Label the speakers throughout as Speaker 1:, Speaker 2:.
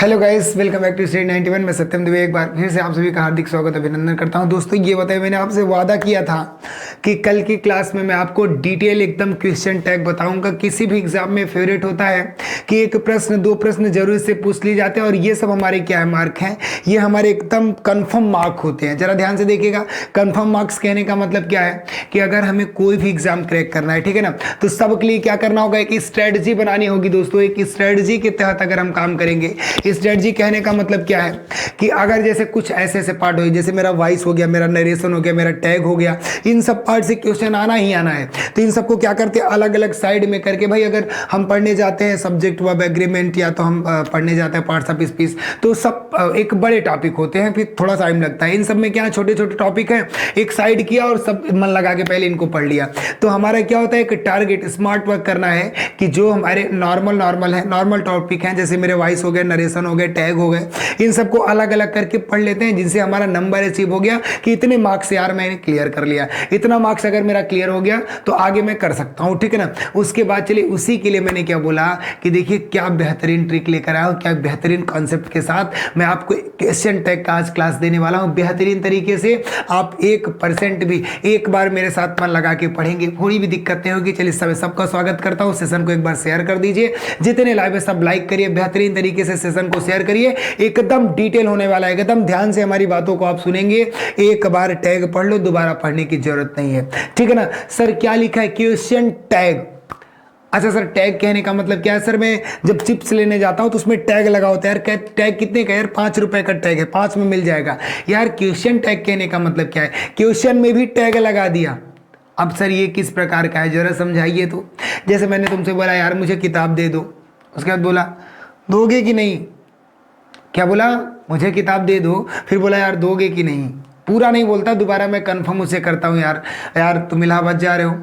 Speaker 1: Hello guys, welcome back to study 91। मैं सत्यम दुबे एक बार फिर से आप सभी का हार्दिक स्वागत अभिनंदन करता हूं। दोस्तों ये बताइए, मैंने आपसे वादा किया था कि कल की क्लास में मैं आपको डिटेल एकदम क्वेश्चन टैग बताऊंगा। किसी भी एग्जाम में फेवरेट होता है कि एक प्रश्न दो प्रश्न जरूर से पूछ लिए जाते हैं और ये सब हमारे क्या है, मार्क हैं। ये हमारे एकदम कन्फर्म मार्क होते हैं। जरा ध्यान से देखिएगा, कन्फर्म मार्क्स कहने का मतलब क्या है कि अगर हमें कोई भी एग्जाम क्रैक करना है, ठीक है ना, तो सबके लिए क्या करना होगा, एक स्ट्रेटजी बनानी होगी। दोस्तों एक स्ट्रेटजी के तहत अगर हम काम करेंगे, स्ट्रेटजी कहने का मतलब क्या है कि अगर जैसे कुछ ऐसे ऐसे पार्ट हो, जैसे मेरा वॉइस हो गया, मेरा नरेशन हो गया, मेरा टैग हो गया, इन सब पार्ट से क्वेश्चन आना ही आना है। तो इन सबको क्या करते हैं, अलग अलग साइड में करके, भाई अगर हम पढ़ने जाते हैं सब्जेक्ट वर्ब एग्रीमेंट या तो हम पढ़ने जाते हैं पार्ट्स ऑफ स्पीच, तो सब एक बड़े टॉपिक होते हैं, फिर थोड़ा टाइम लगता है। इन सब में क्या छोटे छोटे टॉपिक हैं, एक साइड किया और सब मन लगा के पहले इनको पढ़ लिया। तो हमारा क्या होता है, एक टारगेट स्मार्ट वर्क करना है कि जो हमारे नॉर्मल है, नॉर्मल टॉपिक हैं, जैसे मेरे वॉइस हो गए, नरेशन हो गए, टैग हो गए, इन सबको अलग अलग करके पढ़ लेते हैं, जिनसे हमारा नंबर अचीव हो गया कि इतने मार्क्स यार मैंने क्लियर कर लिया। इतना मार्क्स अगर मेरा क्लियर हो गया तो आगे मैं कर सकता हूं, ठीक है ना। उसके बाद चलिए, उसी के लिए मैंने क्या बोला कि देखिए क्या बेहतरीन ट्रिक लेकर आया हूं, क्या बेहतरीन कॉन्सेप्ट के साथ मैं आपको क्वेश्चन टैग का आज क्लास देने वाला हूं बेहतरीन तरीके से। आप 1% भी एक बार मेरे साथ मन लगा के पढ़ेंगे, थोड़ी भी दिक्कत नहीं होगी। चलिए सबका स्वागत करता हूं। सेशन को एक बार शेयर कर दीजिए, जितने लाइव है सब लाइक करिए, बेहतरीन तरीके से सेशन को शेयर करिए। एकदम डिटेल होने वाला है, एकदम ध्यान से हमारी बातों को आप सुनेंगे। एक बार टैग पढ़ लो, दोबारा पढ़ने की जरूरत नहीं है, ठीक है ना। सर क्या लिखा है, क्वेश्चन टैग। अच्छा सर, टैग कहने का मतलब क्या है? सर मैं जब चिप्स लेने जाता हूं तो उसमें टैग लगा होता है यार। टैग कितने का यार? 5 रुपए का टैग है, 5 में मिल जाएगा यार। क्वेश्चन टैग कहने का मतलब क्या है? क्वेश्चन में भी टैग लगा दिया। अब सर ये किस प्रकार का है, जरा समझाइए। तो जैसे मैंने तुमसे बोला यार मुझे किताब दे दो, उसके बाद बोला दोगे कि नहीं, क्या बोला, मुझे किताब दे दो, फिर बोला यार दोगे कि नहीं। पूरा नहीं बोलता, दोबारा मैं कंफर्म उसे करता हूँ, यार तुम इलाहाबाद जा रहे हो,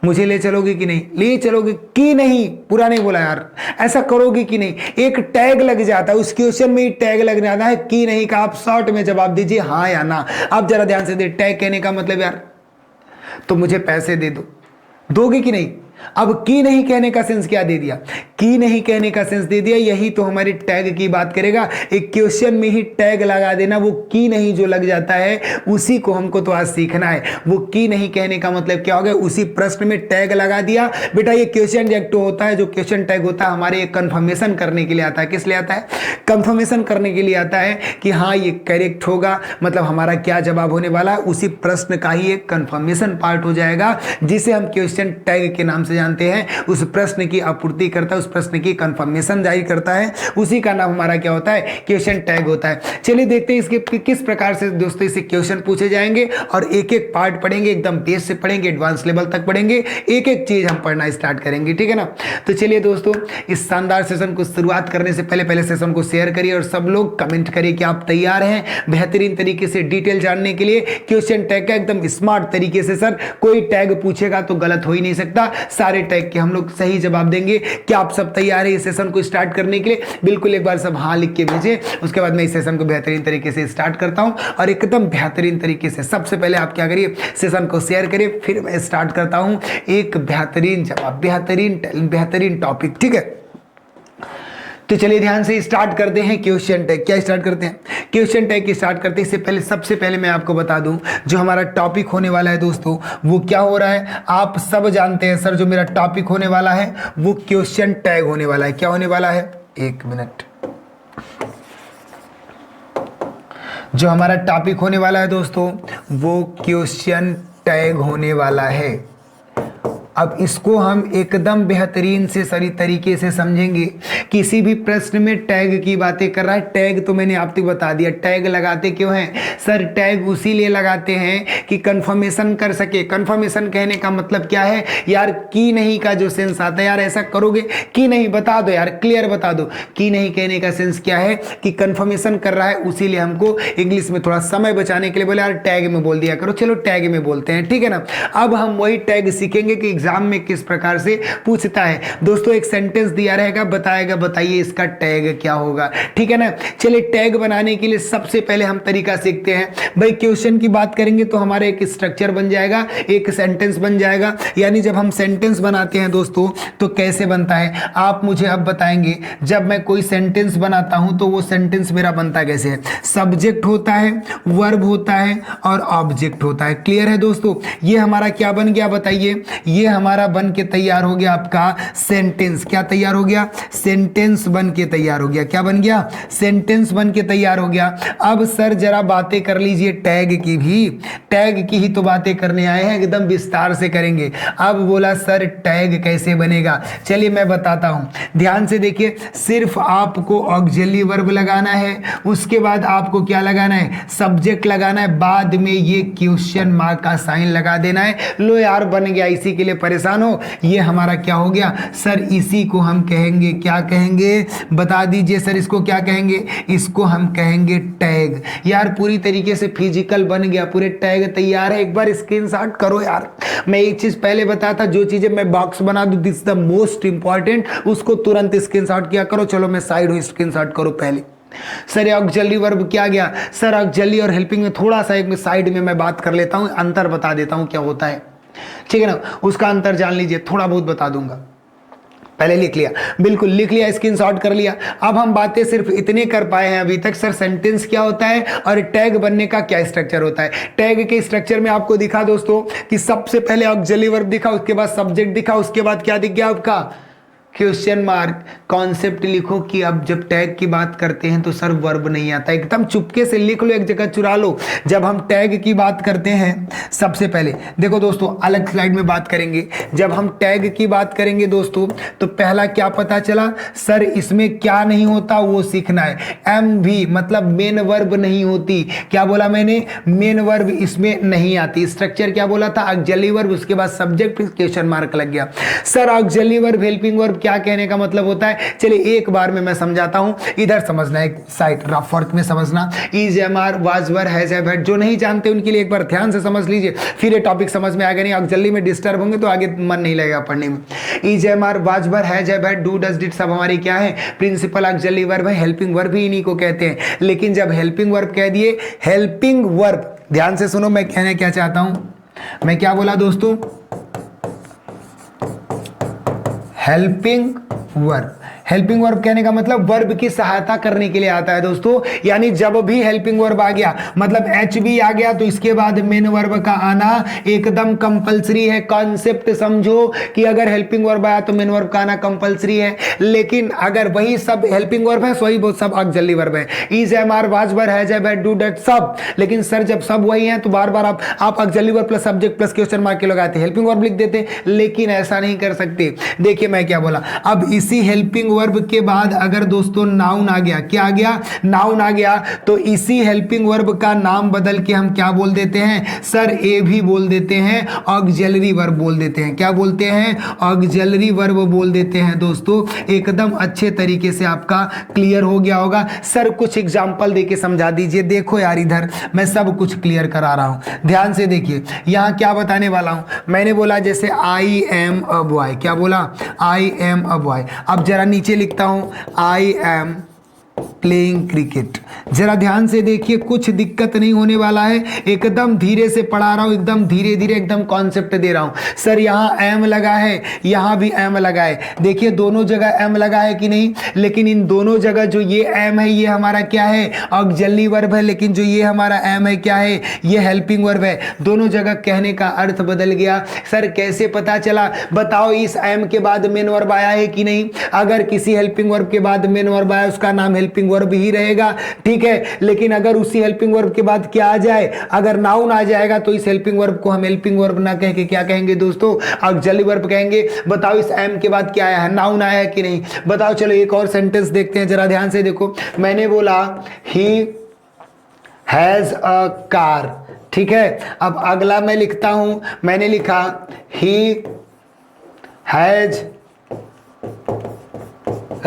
Speaker 1: मुझे ले चलोगे कि नहीं, ले चलोगे कि नहीं, पूरा नहीं बोला यार, ऐसा करोगे कि नहीं। एक टैग लग जाता है, उस क्वेश्चन में ही टैग लग जाता है कि नहीं का। आप शॉर्ट में जवाब दीजिए हाँ या ना। आप जरा ध्यान से दे, टैग कहने का मतलब यार तो मुझे पैसे दे दो, दोगे कि नहीं। अब की नहीं कहने का सेंस क्या दे दिया, की नहीं कहने का सेंस दे दिया। यही तो हमारी टैग की बात करेगा। एक क्वेश्चन में ही टैग लगा देना, वो की नहीं जो लग जाता है उसी को हमको तो आज सीखना है। वो की नहीं कहने का मतलब क्या हो गया, उसी प्रश्न में टैग लगा दिया। बेटा ये क्वेश्चन टैग तो होता है, जो क्वेश्चन टैग होता है हमारे कंफर्मेशन करने के लिए आता है। किस लिए आता है? कंफर्मेशन करने के लिए आता है कि हाँ ये करेक्ट होगा, मतलब हमारा क्या जवाब होने वाला है। उसी प्रश्न का ही एक कंफर्मेशन पार्ट हो जाएगा, जिसे हम क्वेश्चन टैग के नाम से जानते हैं। उस प्रश्न की आपूर्ति करता है, उस प्रश्न की कंफर्मेशन जारी करता है, उसी का नाम हमारा क्या होता है, क्वेश्चन टैग होता है। चलिए देखते हैं इसके किस प्रकार से दोस्तों इसे क्वेश्चन पूछे जाएंगे, और एक एक पार्ट पढ़ेंगे, एकदम बेस से पढ़ेंगे, एडवांस लेवल तक पढ़ेंगे, एक एक चीज हम पढ़ना स्टार्ट करेंगे, ठीक है ना। तो चलिए दोस्तों, इस शानदार सेशन को शुरुआत करने से पहले सेशन को शेयर करिए और सब लोग कमेंट करिए कि आप तैयार हैं बेहतरीन तरीके से डिटेल जानने के लिए क्वेश्चन टैग का एकदम स्मार्ट तरीके से। सर कोई टैग पूछेगा तो गलत हो ही नहीं सकता, सारे टैग के हम लोग सही जवाब देंगे। क्या आप सब तैयार हैं इस सेशन को स्टार्ट करने के लिए? बिल्कुल, एक बार सब हाँ लिख के भेजें। उसके बाद मैं इस सेशन को बेहतरीन तरीके से स्टार्ट करता हूं, और एकदम बेहतरीन तरीके से सबसे पहले आप क्या करिए, सेशन को शेयर करिए, फिर मैं स्टार्ट करता हूं एक बेहतरीन जवाब, बेहतरीन टॉपिक, ठीक है। तो चलिए ध्यान से स्टार्ट करते हैं क्वेश्चन टैग। क्या स्टार्ट करते हैं, क्वेश्चन टैग की स्टार्ट करते हैं। इससे पहले सबसे पहले मैं आपको बता दूं जो हमारा टॉपिक होने वाला है दोस्तों, वो क्या हो रहा है, आप सब जानते हैं। सर जो मेरा टॉपिक होने वाला है वो क्वेश्चन टैग होने वाला है। क्या होने वाला है, एक मिनट, जो हमारा टॉपिक होने वाला है दोस्तों वो क्वेश्चन टैग होने वाला है। अब इसको हम एकदम बेहतरीन से सही तरीके से समझेंगे। किसी भी प्रश्न में टैग की बातें कर रहा है, टैग तो मैंने आपको बता दिया। टैग लगाते क्यों हैं सर? टैग उसी लिए लगाते हैं कि कंफर्मेशन कर सके। कंफर्मेशन कहने का मतलब क्या है यार, की नहीं का जो सेंस आता है, यार ऐसा करोगे कि नहीं, बता दो यार, क्लियर बता दो। की नहीं कहने का सेंस क्या है कि कंफर्मेशन कर रहा है, उसी लिए हमको इंग्लिश में थोड़ा समय बचाने के लिए बोले यार टैग में बोल दिया करो। चलो टैग में बोलते हैं, ठीक है ना। अब हम वही टैग सीखेंगे कि एग्जाम में किस प्रकार से पूछता है। दोस्तों एक सेंटेंस दिया रहेगा, बताएगा, बताइए इसका टैग क्या होगा, ठीक है ना। चलिए टैग बनाने के लिए सबसे पहले हम तरीका सीखते हैं। भाई क्वेश्चन की बात करेंगे तो हमारा एक स्ट्रक्चर बन जाएगा, एक सेंटेंस बन जाएगा। यानी जब हम सेंटेंस बनाते हैं दोस्तों तो कैसे बनता है आप मुझे अब बताएंगे। जब मैं कोई सेंटेंस बनाता हूं तो वो सेंटेंस मेरा बनता कैसे है? सब्जेक्ट होता है, वर्ब होता है और ऑब्जेक्ट होता है। क्लियर है दोस्तों? ये हमारा क्या बन गया बताइए? ये हमारा बन के तैयार हो गया आपका सेंटेंस। क्या तैयार हो गया? सेंटेंस बन के तैयार हो गया। क्या बन गया? सेंटेंस बन के तैयार हो गया। अब सर जरा बातें कर लीजिए टैग की भी। टैग की ही तो बातें करने आए हैं, एकदम विस्तार से करेंगे। अब बोला सर टैग कैसे बनेगा? चलिए मैं बताता हूं, ध्यान से देखिए। सिर्फ आपको ऑक्सिलरी वर्ब लगाना है, उसके बाद आपको क्या लगाना है? सब्जेक्ट लगाना है, बाद में ये क्वेश्चन मार्क का साइन लगा देना है। लो यार बन गया, इसी के लिए परेशान हो। ये हमारा क्या हो गया सर? इसी को हम कहेंगे, क्या कहेंगे बता दीजिए सर? इसको क्या कहेंगे? इसको हम कहेंगे टैग। यार पूरी तरीके से फिजिकल बन गया, पूरे टैग तैयार है। एक बार स्क्रीनशॉट करो यार। मैं एक चीज पहले बताता, जो चीजें मैं बॉक्स बना दूं दिस द मोस्ट इंपॉर्टेंट, उसको तुरंत स्क्रीनशॉट किया करो। चलो मैं साइड हूं, स्क्रीनशॉट करो पहले। सर ऑक्सिलरी वर्ब क्या गया? सर ऑक्सिलरी और हेल्पिंग में थोड़ा सा एक साइड में मैं बात कर लेता हूं, अंतर बता देता हूं क्या होता है, ठीक है ना। उसका अंतर जान लीजिए, थोड़ा बहुत बता दूंगा। पहले लिख लिया, बिल्कुल लिख लिया, स्क्रीनशॉट कर लिया। अब हम बातें सिर्फ इतने कर पाए हैं अभी तक। सर सेंटेंस क्या होता है और टैग बनने का क्या स्ट्रक्चर होता है। टैग के स्ट्रक्चर में आपको दिखा दोस्तों कि सबसे पहले ऑक्सिलरी वर्ब दिखा, उसके बाद सब्जेक्ट दिखा, उसके बाद क्या दिख गया आपका? Question mark. कॉन्सेप्ट लिखो कि अब जब टैग की बात करते हैं तो सर वर्ब नहीं आता, एकदम चुपके से लिख लो, एक जगह चुरा लो। जब हम टैग की बात करते हैं सबसे पहले देखो दोस्तों, अलग स्लाइड में बात करेंगे। जब हम टैग की बात करेंगे दोस्तों तो पहला क्या पता चला? सर इसमें क्या नहीं होता वो सीखना है। एम भी मतलब मेन वर्ब नहीं होती। क्या बोला मैंने? मेन वर्ब इसमें नहीं आती। स्ट्रक्चर क्या बोला था? ऑक्सिलरी वर्ब, उसके बाद सब्जेक्ट, क्वेश्चन मार्क लग गया। Sir auxiliary verb helping verb क्या कहने का मतलब होता है? चलिए एक बार में मैं समझाता हूं, इधर समझना, एक साइड रफ वर्क में समझना। Is, am, are, was, were, has, have, had, जो नहीं जानते उनके लिए एक बार ध्यान से समझ लीजिए, फिर ये टॉपिक समझ में आएगा नहीं। ऑक्सिलरी में डिस्टर्ब होंगे तो आगे मन नहीं लगेगा पढ़ने में। Is, am, are, was, were, has, have, had, do, does, did सब हमारे क्या है? प्रिंसिपल ऑक्सिलरी वर्ब है। हेल्पिंग वर्ब भी इन्हीं को कहते हैं। लेकिन जब हेल्पिंग वर्ब कह दिए, हेल्पिंग वर्ब, ध्यान से सुनो मैं कहने क्या चाहता हूं। मैं क्या बोला दोस्तों? Helping verb. हेल्पिंग वर्ब कहने का मतलब वर्ब की सहायता करने के लिए आता है दोस्तों। यानी जब भी हेल्पिंग वर्ब आ गया, मतलब एच बी आ गया, तो इसके बाद मेन वर्ब का आना एकदम कंपलसरी है। कॉन्सेप्ट समझो कि अगर हेल्पिंग वर्ब आया तो मेन वर्ब का आना कंपलसरी है। लेकिन अगर वही सब हेल्पिंग वर्ब है, वही वो सब ऑक्सिलरी वर्ब है। Is, am, are, was, were, has, have, had, do, that सब। लेकिन सर जब सब वही है तो बार बार आप auxiliary verb plus subject plus question mark के लगाते, हेल्पिंग वर्ब लिख देते। लेकिन ऐसा नहीं कर सकते। देखिए मैं क्या बोला, अब इसी हेल्पिंग वर्ब के बाद अगर दोस्तों नाउन आ गया, क्या आ गया? नाउन आ गया, तो इसी हेल्पिंग वर्ब का नाम बदल के हम क्या बोल देते हैं? सर ए भी बोल देते हैं, ऑक्सिलरी वर्ब बोल देते हैं। क्या बोलते हैं? ऑक्सिलरी वर्ब बोल देते हैं दोस्तों। एकदम अच्छे तरीके से आपका क्लियर हो गया होगा। सर कुछ एग्जांपल देके समझा दीजिए। देखो यार इधर मैं सब कुछ क्लियर करा रहा हूं, ध्यान से देखिए। यहां क्या बताने वाला हूं, मैंने बोला जैसे आई एम अ बॉय। क्या बोला? I am a boy. अब जरा नीचे लिखता हूं, आई एम प्लेइंग क्रिकेट। जरा ध्यान से देखिए, कुछ दिक्कत नहीं होने वाला है, एकदम धीरे से पढ़ा रहा हूं, एकदम धीरे धीरे एकदम कॉन्सेप्ट दे रहा हूं। सर यहां एम लगा है, यहां भी एम लगा है। देखिए दोनों जगह एम लगा है कि नहीं? लेकिन इन दोनों जगह जो ये एम है ये हमारा क्या है? ऑक्सिलरी वर्ब है। लेकिन जो ये हमारा एम है क्या है? ये हेल्पिंग वर्ब है। दोनों जगह कहने का अर्थ बदल गया। सर कैसे पता चला? बताओ, इस एम के बाद मेन वर्ब आया है कि नहीं? अगर किसी हेल्पिंग वर्ब के बाद मेन वर्ब आया उसका नाम हेल्पिंग वर्ब ही रहेगा, ठीक है। लेकिन अगर उसी हेल्पिंग वर्ब के बाद क्या आ जाए, अगर नाउन आ जाएगा, तो इस हेल्पिंग वर्ब को हम हेल्पिंग वर्ब ना कह के क्या कहेंगे दोस्तों? ऑक्सिलरी वर्ब कहेंगे। बताओ इस एम के बाद क्या आया है? नाउन आया है कि नहीं? बताओ। चलो एक और सेंटेंस देखते हैं, जरा ध्यान से देखो। मैंने बोला ही हैज अ कार, ठीक है। अब अगला मैं लिखता हूं, मैंने लिखा he has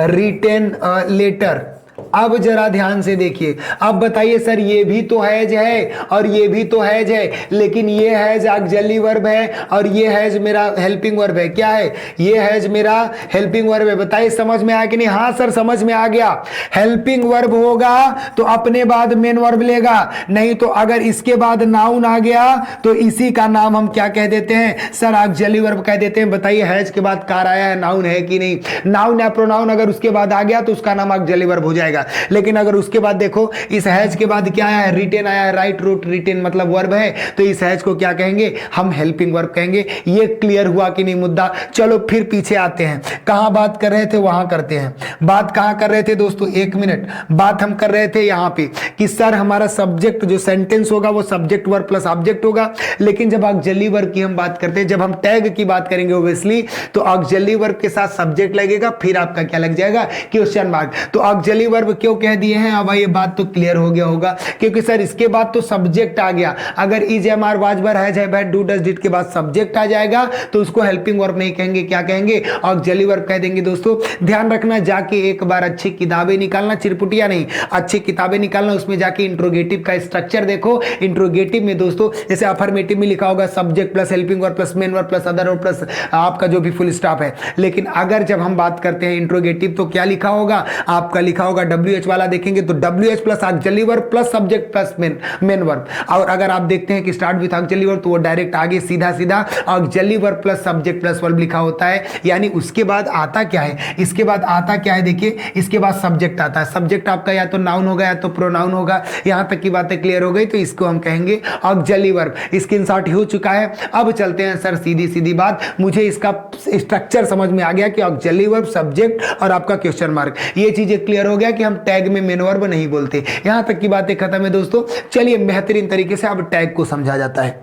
Speaker 1: written a letter. अब जरा ध्यान से देखिए, अब बताइए सर ये भी तो हैज है और ये भी तो हैज है, लेकिन ये हैज ऑक्सिलरी वर्ब है और ये हैज मेरा हेल्पिंग वर्ब है। क्या है? ये हैज मेरा हेल्पिंग वर्ब है। बताइए समझ में आया कि नहीं? हाँ सर समझ में आ गया। हेल्पिंग वर्ब होगा तो अपने बाद मेन वर्ब लेगा, नहीं तो अगर इसके बाद नाउन आ गया तो इसी का नाम हम क्या कह देते हैं सर? ऑक्सिलरी वर्ब कह देते हैं। बताइए हैज के बाद कार आया है, नाउन है कि नहीं? नाउन या प्रोनाउन अगर उसके बाद आ गया तो उसका नाम ऑक्सिलरी वर्ब हो जाएगा। लेकिन अगर उसके बाद देखो इस हैज के बाद क्या आया है? रिटेन आया है। राइट रूट रिटेन मतलब वर्ब है, तो इस हैज को क्या कहेंगे? हम हेल्पिंग वर्ब कहेंगे। ये क्लियर हुआ कि नहीं मुद्दा? चलो फिर पीछे आते हैं। कहां बात कर रहे थे वहां करते हैं। बात कहां कर रहे थे दोस्तों? एक मिनट। बात हम कर रहे थे यहां पे कि सर हमारा सब्जेक्ट जो सेंटेंस होगा वो सब्जेक्ट वर्ब प्लस ऑब्जेक्ट होगा, लेकिन जब ऑक्सिलरी वर्ब की हम बात करते हैं, जब हम टैग की बात करेंगे ऑब्वियसली, तो ऑक्सिलरी वर्ब के साथ सब्जेक्ट लगेगा, फिर आपका क्या लग जाएगा? Question mark. तो ऑक्सिलरी वर्ब क्यों कह दिए हैं? अब ये बात तो क्लियर हो गया होगा, क्योंकि सर इसके बाद तो सब्जेक्ट आ गया। अगर is am are was were has have had do does did के बाद सब्जेक्ट आ जाएगा तो उसको हेल्पिंग वर्ब नहीं कहेंगे, क्या कहेंगे? ऑक्सिलरी वर्ब कह देंगे। दोस्तों ध्यान रखना, जाके एक बार अच्छी किताबें निकालना, चिरपुटिया नहीं, अच्छी किताबें निकालना, उसमें जाके इंट्रोगेटिव का स्ट्रक्चर देखो। इंट्रोगेटिव में दोस्तों जैसे अफर्मेटिव में लिखा होगा subject plus helping verb plus main verb plus other verb plus आपका जो भी फुल स्टॉप है, लेकिन अगर जब हम बात करते हैं इंट्रोगेटिव तो क्या लिखा होगा? आपका लिखा होगा WH वाला देखेंगे तो WH plus auxiliary verb plus subject plus main verb. और अगर आप देखते हैं कि स्टार्ट विद ऑक्सिलरी वर्ब तो वो डायरेक्ट आगे सीधा सीधा auxiliary verb plus subject plus verb लिखा होता है। यानी उसके बाद आता क्या है? इसके बाद आता क्या है? देखिए इसके बाद सब्जेक्ट आता है। सब्जेक्ट आपका या तो नाउन होगा या तो प्रोनाउन होगा। यहां तक की बातें क्लियर हो गई, तो इसको हम कहेंगे ऑक्सिलरी वर्ब। स्क्रीनशॉट हो चुका है। अब चलते हैं सर सीधी सीधी बात, मुझे इसका स्ट्रक्चर समझ में आ गया कि ऑक्सिलरी वर्ब, सब्जेक्ट और आपका क्वेश्चन मार्क, ये चीजें क्लियर हो गया कि हम टैग में मेन वर्ब नहीं बोलते। यहां तक की बातें खत्म है दोस्तों। चलिए बेहतरीन तरीके से अब टैग को समझा जाता है।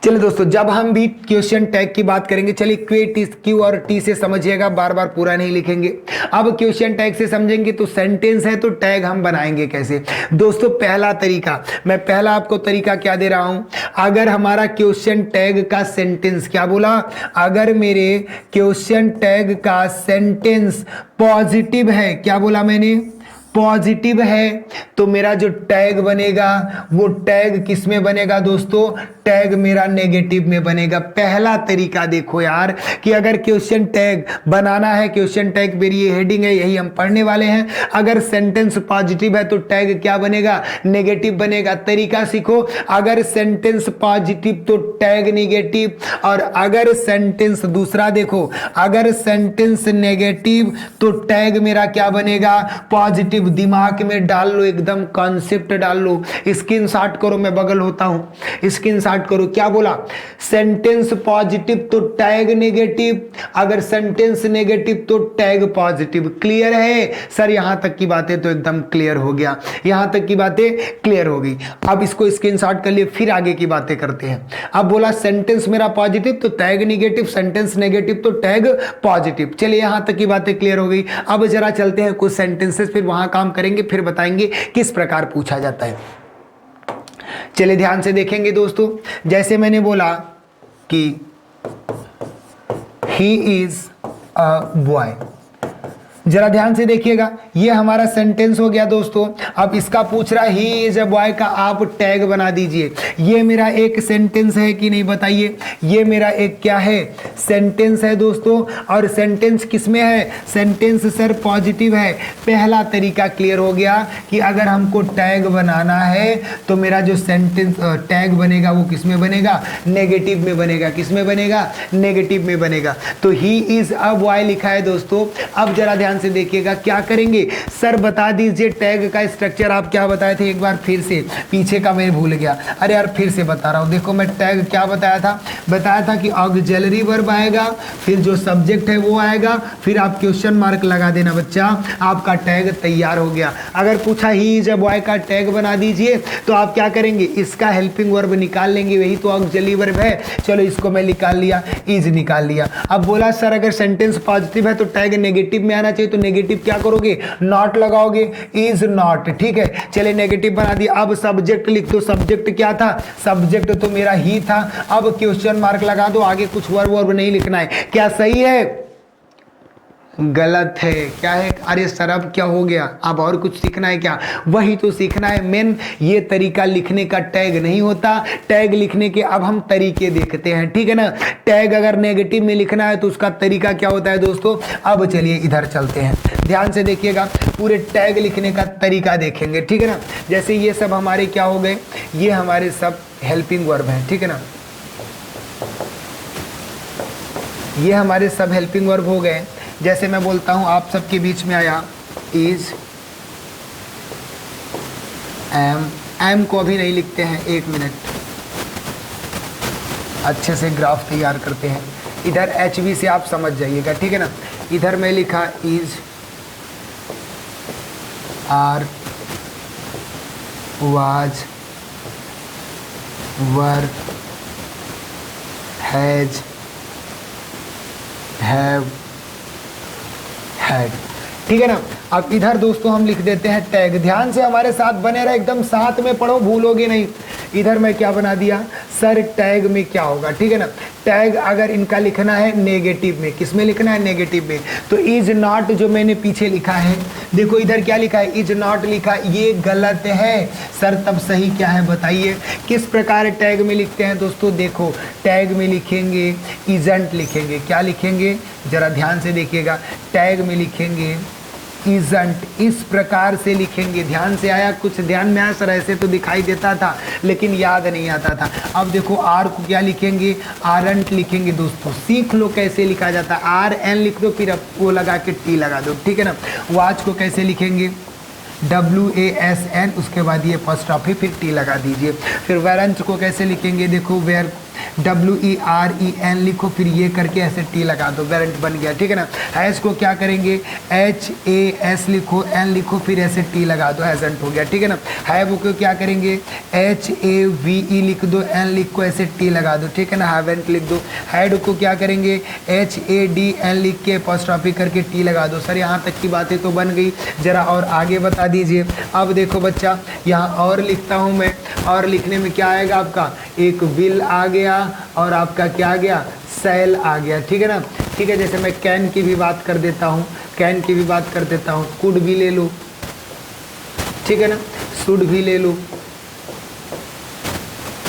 Speaker 1: चलिए दोस्तों, जब हम भी क्वेश्चन टैग की बात करेंगे, चलिए क्यू और टी से समझिएगा, बार बार पूरा नहीं लिखेंगे। अब क्वेश्चन टैग से समझेंगे तो सेंटेंस है तो टैग हम बनाएंगे कैसे? दोस्तों पहला तरीका, मैं पहला आपको तरीका क्या दे रहा हूं, अगर हमारा क्वेश्चन टैग का सेंटेंस, क्या बोला? अगर मेरे क्वेश्चन टैग का सेंटेंस पॉजिटिव है, क्या बोला मैंने? पॉजिटिव है, तो मेरा जो टैग बनेगा वो टैग किस में बनेगा दोस्तों? टैग मेरा नेगेटिव में बनेगा। पहला तरीका देखो यार कि अगर क्वेश्चन टैग बनाना है, क्वेश्चन टैग मेरी ये हेडिंग है, यही हम पढ़ने वाले हैं। अगर सेंटेंस पॉजिटिव है तो टैग क्या बनेगा? नेगेटिव बनेगा। तरीका सीखो, अगर सेंटेंस पॉजिटिव तो टैग नेगेटिव, और अगर सेंटेंस दूसरा देखो, अगर सेंटेंस नेगेटिव तो टैग मेरा क्या बनेगा? पॉजिटिव। दिमाग में डाल लो, एकदम कॉन्सेप्ट डाल लो, स्क्रीनशॉट करो, मैं बगल होता हूं, स्क्रीनशॉट करो। क्या बोला? सेंटेंस पॉजिटिव तो टैग नेगेटिव, अगर सेंटेंस नेगेटिव तो टैग पॉजिटिव। क्लियर है सर? यहां तक की बातें तो एकदम क्लियर हो गया, यहां तक की बातें क्लियर हो गई। अब इसको स्क्रीनशॉट कर लिए, फिर आगे की बातें करते हैं। अब बोला सेंटेंस मेरा पॉजिटिव तो टैग नेगेटिव, सेंटेंस नेगेटिव तो टैग पॉजिटिव। चलिए यहां तक की बातें क्लियर हो गई। अब जरा चलते हैं कुछ सेंटेंसेस, फिर वहां काम करेंगे, फिर बताएंगे किस प्रकार पूछा जाता है। चलिए ध्यान से देखेंगे दोस्तों, जैसे मैंने बोला कि ही इज अ बॉय, जरा ध्यान से देखिएगा, ये हमारा सेंटेंस हो गया दोस्तों। अब इसका पूछ रहा ही इज अ बॉय का आप टैग बना दीजिए। ये मेरा एक सेंटेंस है कि नहीं बताइए? ये मेरा एक क्या है? सेंटेंस है दोस्तों। और सेंटेंस किसमें है? सेंटेंस सर पॉजिटिव है। पहला तरीका क्लियर हो गया कि अगर हमको टैग बनाना है तो मेरा जो सेंटेंस टैग बनेगा वो किसमें बनेगा? नेगेटिव में बनेगा। किसमें बनेगा? नेगेटिव में बनेगा। तो ही इज अ बॉय लिखा है दोस्तों। अब जरा ध्यान से देखिएगा क्या करेंगे सर, बता दीजिए टैग का स्ट्रक्चर आप क्या बताए थे? एक बार फिर से, पीछे का मैं भूल गया, अरे यार फिर से बता रहा हूं। देखो मैं टैग क्या बताया था? बताया था कि ऑक्सिलरी वर्ब आएगा, फिर जो सब्जेक्ट है वो आएगा, फिर आप क्वेश्चन मार्क लगा देना बच्चा, आपका टैग तैयार हो गया। अगर पूछा ही इज अ बॉय का टैग बना दीजिए तो आप क्या करेंगे? इसका हेल्पिंग वर्ब निकाल लेंगे, वही तो ऑक्सिलरी वर्ब है। चलो इसको मैं निकाल लिया, इज निकाल लिया। अब बोला सर अगर सेंटेंस पॉजिटिव है तो टैग नेगेटिव में आना चाहिए, तो नेगेटिव क्या करोगे? नॉट लगाओगे, इज नॉट। ठीक है, चलिए नेगेटिव बना दिया। अब सब्जेक्ट लिख दो, सब्जेक्ट क्या था? सब्जेक्ट तो मेरा ही था। अब क्वेश्चन मार्क लगा दो, आगे कुछ वर्ब नहीं लिखना है। क्या सही है? गलत है। क्या है? अरे सर अब क्या हो गया, अब और कुछ सीखना है क्या? वही तो सीखना है मेन। ये तरीका लिखने का टैग नहीं होता, टैग लिखने के अब हम तरीके देखते हैं, ठीक है ना। टैग अगर नेगेटिव में लिखना है तो उसका तरीका क्या होता है दोस्तों। अब चलिए इधर चलते हैं, ध्यान से देखिएगा, पूरे टैग लिखने का तरीका देखेंगे, ठीक है ना। जैसे ये सब हमारे क्या हो गए, ये हमारे सब हेल्पिंग वर्ब हैं, ठीक है ना। ये हमारे सब हेल्पिंग वर्ब हो गए। जैसे मैं बोलता हूं आप सबके बीच में आया इज, एम को अभी नहीं लिखते हैं, 1 मिनट, अच्छे से ग्राफ तैयार करते हैं। इधर HV से आप समझ जाइएगा, ठीक है ना। इधर मैं लिखा is, are, was, were, has, have, had, ठीक है ना। अब इधर दोस्तों हम लिख देते हैं टैग। ध्यान से हमारे साथ बने रहे, एकदम साथ में पढ़ो, भूलोगे नहीं। इधर मैं क्या बना दिया सर, टैग में क्या होगा, ठीक है ना। टैग अगर इनका लिखना है नेगेटिव में, किस में लिखना है, नेगेटिव में, तो इज नॉट जो मैंने पीछे लिखा है, देखो इधर क्या लिखा है, इज नॉट लिखा, ये गलत है सर। तब सही क्या है बताइए। किस प्रकार टैग में लिखते हैं दोस्तों, देखो टैग में लिखेंगे इजंट लिखेंगे, क्या लिखेंगे जरा ध्यान से देखिएगा, टैग में लिखेंगे इजंट, इस प्रकार से लिखेंगे। ध्यान से आया, कुछ ध्यान में आया सर, ऐसे तो दिखाई देता था लेकिन याद नहीं आता था। अब देखो आर को क्या लिखेंगे, आरंट लिखेंगे दोस्तों, सीख लो कैसे लिखा जाता है। RN लिख दो, फिर वो लगा के T लगा दो, ठीक है ना। वाच को कैसे लिखेंगे, WASN, उसके बाद ये फर्स्ट ऑफ फिर T लगा दीजिए। फिर वेरेंट को कैसे लिखेंगे, देखो वेर, WEREN लिखो, फिर ये करके ऐसे T लगा दो, वेरेंट बन गया, ठीक है ना। हैज को क्या करेंगे, HAS लिखो, N लिखो, फिर ऐसे T लगा दो, हैजंट हो गया, ठीक है ना। हैव को क्या करेंगे, HAVE लिख दो, N लिखो, ऐसे T लगा दो, ठीक है ना, हैवेंट लिख दो। हैड को क्या करेंगे, HADN लिख के अपोस्ट्रोफी करके T लगा दो। सर यहाँ तक की बातें तो बन गई, जरा और आगे बता दीजिए। अब देखो बच्चा, यहाँ और लिखता हूँ मैं, और लिखने में क्या आएगा आपका, एक विल आ गया और आपका क्या आ गया, सेल आ गया, ठीक है ना। ठीक है, जैसे मैं कैन की भी बात कर देता हूँ, कैन की भी बात कर देता हूँ, कुड भी ले लो, ठीक है ना, शुड भी ले लो।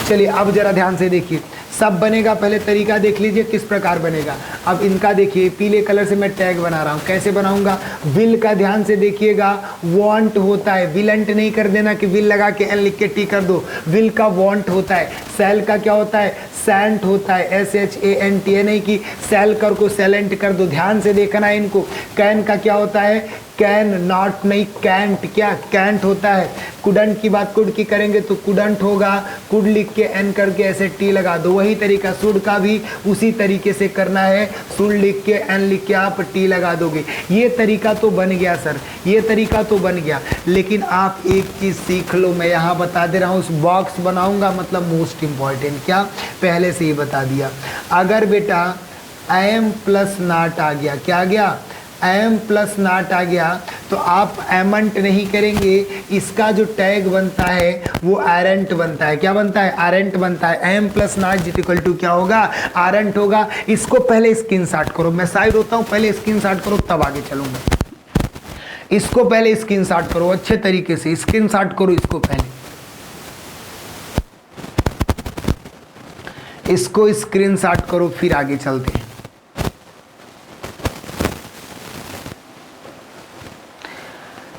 Speaker 1: चलिए अब जरा ध्यान से देखिए, सब बनेगा, पहले तरीका देख लीजिए किस प्रकार बनेगा। अब इनका देखिए, पीले कलर से मैं टैग बना रहा हूँ, कैसे बनाऊंगा, विल का ध्यान से देखिएगा, वांट होता है, विलंट नहीं कर देना कि विल लगा के एन लिख के टी कर दो, विल का वांट होता है। सेल का क्या होता है, सेंट होता है, SHANT, नहीं कि सेल कर को सेलेंट कर दो, ध्यान से देखना है इनको। कैन का क्या होता है, कैन, नॉट नहीं, कैंट, क्या कैंट होता है। कुडंट की बात कुड की करेंगे तो कुडंट होगा, कुड लिख के एन करके ऐसे टी लगा दो। वही तरीका शुड का भी उसी तरीके से करना है, शुड लिख के एन लिख के आप टी लगा दोगे। ये तरीका तो बन गया सर, ये तरीका तो बन गया, लेकिन आप एक चीज़ सीख लो, मैं यहाँ बता दे रहा हूँ, उस बॉक्स बनाऊंगा, मतलब मोस्ट इंपॉर्टेंट, क्या पहले से ही बता दिया। अगर बेटा एम प्लस नॉट आ गया, क्या आ गया, एम प्लस नॉट आ गया, तो आप एमंट नहीं करेंगे, इसका जो टैग बनता है वो आरंट बनता है। क्या बनता है, आरंट बनता है। Am plus not equal to क्या होगा, आरंट होगा। इसको पहले स्क्रीनशॉट करो, मैं साइड होता हूँ, पहले स्क्रीनशॉट करो तब आगे चलूंगा। इसको पहले स्क्रीनशॉट करो, अच्छे तरीके से स्क्रीनशॉट करो इसको पहले, इसको स्क्रीनशॉट करो, फिर आगे चलते हैं।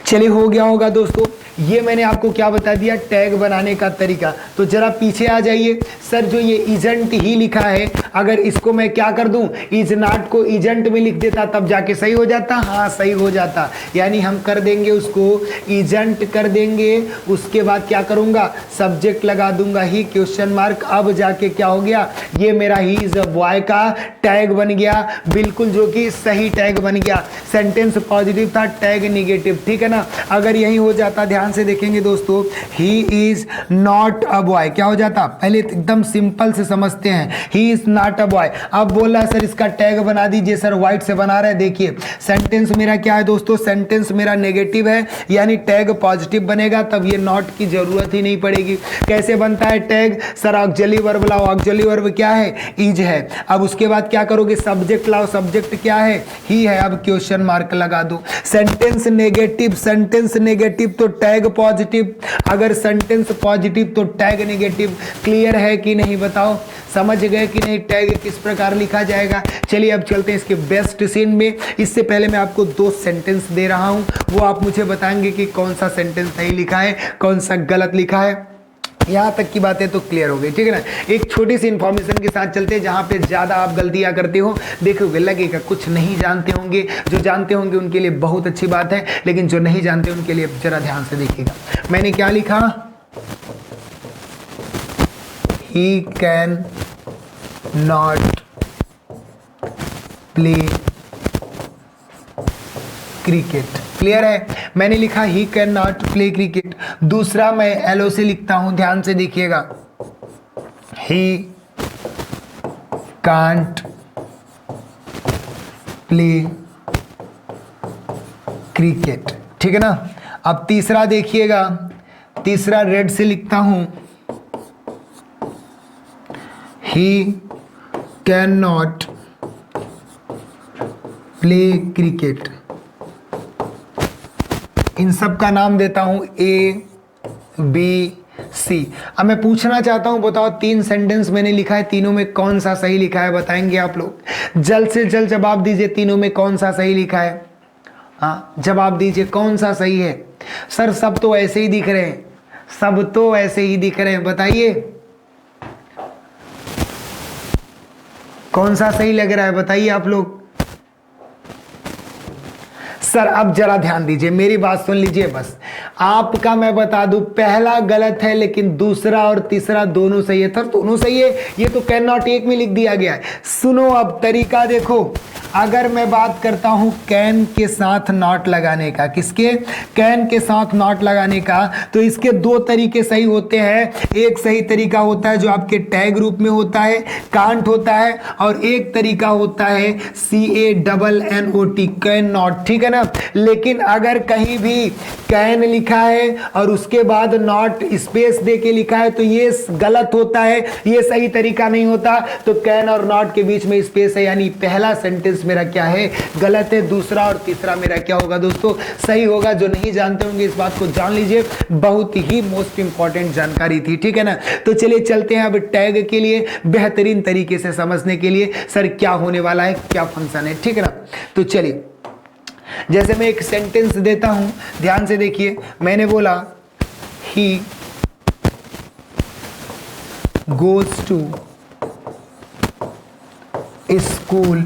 Speaker 1: चलिए हो गया होगा दोस्तों, ये मैंने आपको क्या बता दिया, टैग बनाने का तरीका। तो जरा पीछे आ जाइए, सर जो ये इजेंट ही लिखा है, अगर इसको मैं क्या कर दूं, इज नॉट को इजेंट में लिख देता तब जाके सही हो जाता, हाँ सही हो जाता। यानी हम कर देंगे उसको इजेंट कर देंगे, उसके बाद क्या करूंगा, सब्जेक्ट लगा दूंगा ही, क्वेश्चन मार्क। अब जाके क्या हो गया, ये मेरा ही इज अ बॉय का टैग बन गया, बिल्कुल जो कि सही टैग बन गया। सेंटेंस पॉजिटिव था, टैग निगेटिव, ठीक है ना। अगर यही हो जाता, ध्यान ध्यान से देखेंगे दोस्तों, he is not a boy, क्या हो जाता, पहले एकदम सिंपल से समझते हैं, he is not a boy. अब बोल रहा है सर इसका टैग बना दीजिए, सर व्हाइट से बना रहे हैं। देखिए सेंटेंस मेरा क्या है दोस्तों, सेंटेंस मेरा नेगेटिव है, यानी टैग पॉजिटिव बनेगा, तब ये नॉट की जरूरत ही नहीं पड़ेगी। कैसे बनता है टैग, सर ऑक्सिलरी वर्ब लाओ, ऑक्सिलरी वर्ब क्या है, इज है। अब उसके बाद क्या करोगे, सब्जेक्ट लाओ, सब्जेक्ट क्या है, ही है। अब क्वेश्चन मार्क लगा दो। सेंटेंस नेगेटिव, सेंटेंस नेगेटिव तो टैग पॉजिटिव, अगर सेंटेंस पॉजिटिव तो टैग नेगेटिव। क्लियर है कि नहीं बताओ, समझ गए कि नहीं टैग किस प्रकार लिखा जाएगा। चलिए अब चलते हैं इसके बेस्ट सीन में। इससे पहले मैं आपको 2 सेंटेंस दे रहा हूं, वो आप मुझे बताएंगे कि कौन सा सेंटेंस सही लिखा है, कौन सा गलत लिखा है। यहां तक की बातें तो क्लियर हो गई, ठीक है ना। एक छोटी सी इंफॉर्मेशन के साथ चलते हैं, जहां पे ज्यादा आप गलतियां करते हो, देखोगे लगेगा कुछ नहीं जानते होंगे, जो जानते होंगे उनके लिए बहुत अच्छी बात है, लेकिन जो नहीं जानते उनके लिए जरा ध्यान से देखिएगा। मैंने क्या लिखा, ही can not play cricket. Clear है, मैंने लिखा ही कैन नॉट प्ले क्रिकेट। दूसरा मैं एलओ से लिखता हूं, ध्यान से देखिएगा, ही कांट प्ले क्रिकेट, ठीक है ना। अब तीसरा देखिएगा, तीसरा रेड से लिखता हूं, he can not play cricket. इन सब का नाम देता हूं ए बी सी। अब मैं पूछना चाहता हूं, बताओ 3 सेंटेंस मैंने लिखा है, तीनों में कौन सा सही लिखा है, बताएंगे आप लोग। जल्द से जल्द जवाब दीजिए, तीनों में कौन सा सही लिखा है। हाँ जवाब दीजिए कौन सा सही है। सर सब तो ऐसे ही दिख रहे हैं, सब तो ऐसे ही दिख रहे हैं, बताइए कौन सा सही लग रहा है, बताइए आप लोग। सर अब जरा ध्यान दीजिए, मेरी बात सुन लीजिए बस। आपका मैं बता दूं, पहला गलत है लेकिन दूसरा और तीसरा दोनों सही है। सर दोनों सही है, ये तो कैन नॉट एक में लिख दिया गया है। सुनो अब तरीका देखो, अगर मैं बात करता हूं कैन के साथ नॉट लगाने का, किसके, कैन के साथ नॉट लगाने का, तो इसके 2 तरीके सही होते हैं। एक सही तरीका होता है जो आपके टैग रूप में होता है, कांट होता है, और एक तरीका होता है CANNOT, कैन नॉट, ठीक है ना। लेकिन अगर कहीं भी कैन लिखा है और उसके बाद नॉट स्पेस दे के लिखा है तो ये गलत होता है, ये सही तरीका नहीं होता। तो कैन और नॉट के बीच में स्पेस है, यानी पहला सेंटेंस मेरा क्या है, गलत है। दूसरा और तीसरा मेरा क्या होगा दोस्तों, सही होगा। जो नहीं जानते होंगे इस बात को जान लीजिए, बहुत ही मोस्ट इंपॉर्टेंट जानकारी थी, ठीक है ना। तो चलिए चलते हैं अब टैग के लिए बेहतरीन तरीके से समझने के लिए, सर क्या होने वाला है, क्या फंक्शन है, ठीक है ना। तो चलिए जैसे मैं एक सेंटेंस देता हूं, ध्यान से देखिए, मैंने बोला he goes to school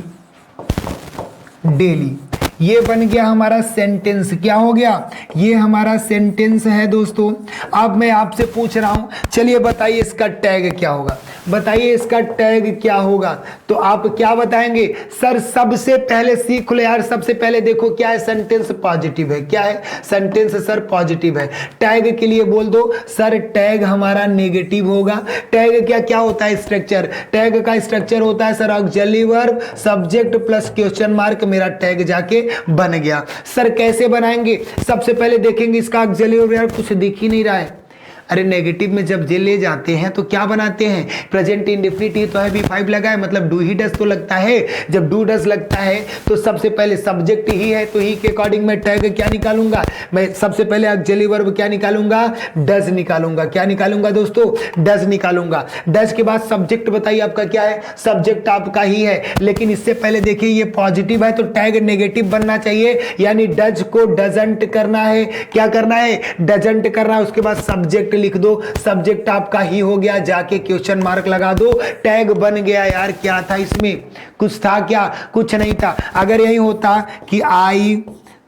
Speaker 1: daily. ये बन गया हमारा सेंटेंस, क्या हो गया, ये हमारा सेंटेंस है दोस्तों। अब मैं आपसे पूछ रहा हूं, चलिए बताइए इसका टैग क्या होगा, बताइए इसका टैग क्या होगा। तो आप क्या बताएंगे, सर सबसे पहले सीख लो यार, सबसे पहले देखो क्या है, सेंटेंस पॉजिटिव है, क्या है, सेंटेंस सर पॉजिटिव है। टैग के लिए बोल दो सर टैग हमारा नेगेटिव होगा। टैग क्या क्या होता है स्ट्रक्चर, टैग का स्ट्रक्चर होता है sir auxiliary verb subject plus question mark, मेरा टैग जाके बन गया। सर कैसे बनाएंगे, सबसे पहले देखेंगे इसका ऑक्सिलरी वर्ब, यार कुछ दिख ही नहीं रहा है। अरे नेगेटिव में जब जे ले जाते हैं तो क्या बनाते हैं, प्रेजेंट इंडेफिनिट तो है, V5 लगा है, मतलब डू ही डस तो लगता है। जब डू डस लगता है तो सबसे पहले सब्जेक्ट ही है, तो ही के अकॉर्डिंग मैं टैग क्या निकालूंगा, मैं सबसे पहले ऑक्सिलरी वर्ब क्या निकालूंगा, डज निकालूंगा। क्या निकालूंगा दोस्तों, डज निकालूंगा। डज के बाद सब्जेक्ट बताइए आपका क्या है, सब्जेक्ट आपका ही है, लेकिन इससे पहले देखिए ये पॉजिटिव है तो टैग नेगेटिव बनना चाहिए, यानी डज को डजंट करना है। क्या करना है, डजंट करना है। उसके बाद सब्जेक्ट लिख दो, सब्जेक्ट आपका ही हो गया, जाके क्वेश्चन मार्क लगा दो, टैग बन गया। यार क्या था इसमें, कुछ था क्या, कुछ नहीं था। अगर यही होता कि I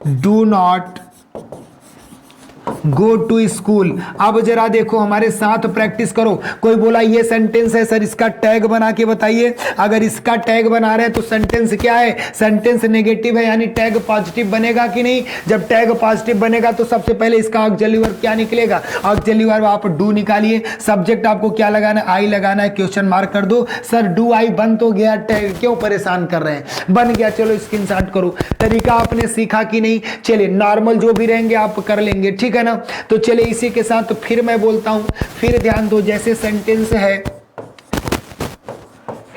Speaker 1: do not go to school. अब जरा देखो हमारे साथ प्रैक्टिस करो। कोई बोला ये सेंटेंस है सर, इसका टैग बना के बताइए। अगर इसका टैग बना रहे हैं तो सेंटेंस क्या है? सेंटेंस नेगेटिव है, यानी टैग पॉजिटिव बनेगा कि नहीं? जब टैग पॉजिटिव बनेगा तो सबसे पहले इसका ऑक्सिलरी वर्ब क्या निकलेगा? ऑक्सिलरी वर्ब आप डू निकालिए। सब्जेक्ट आपको क्या लगाना है? आई लगाना है। क्वेश्चन मार्क कर दो। सर डू आई बन तो गया, टैग क्यों परेशान कर रहे हैं? बन गया, चलो स्क्रीनशॉट करो। तरीका आपने सीखा कि नहीं? चलिए नॉर्मल जो भी रहेंगे आप कर लेंगे, ठीक है ना? तो चलिए इसी के साथ फिर मैं बोलता हूं, फिर ध्यान दो। जैसे सेंटेंस है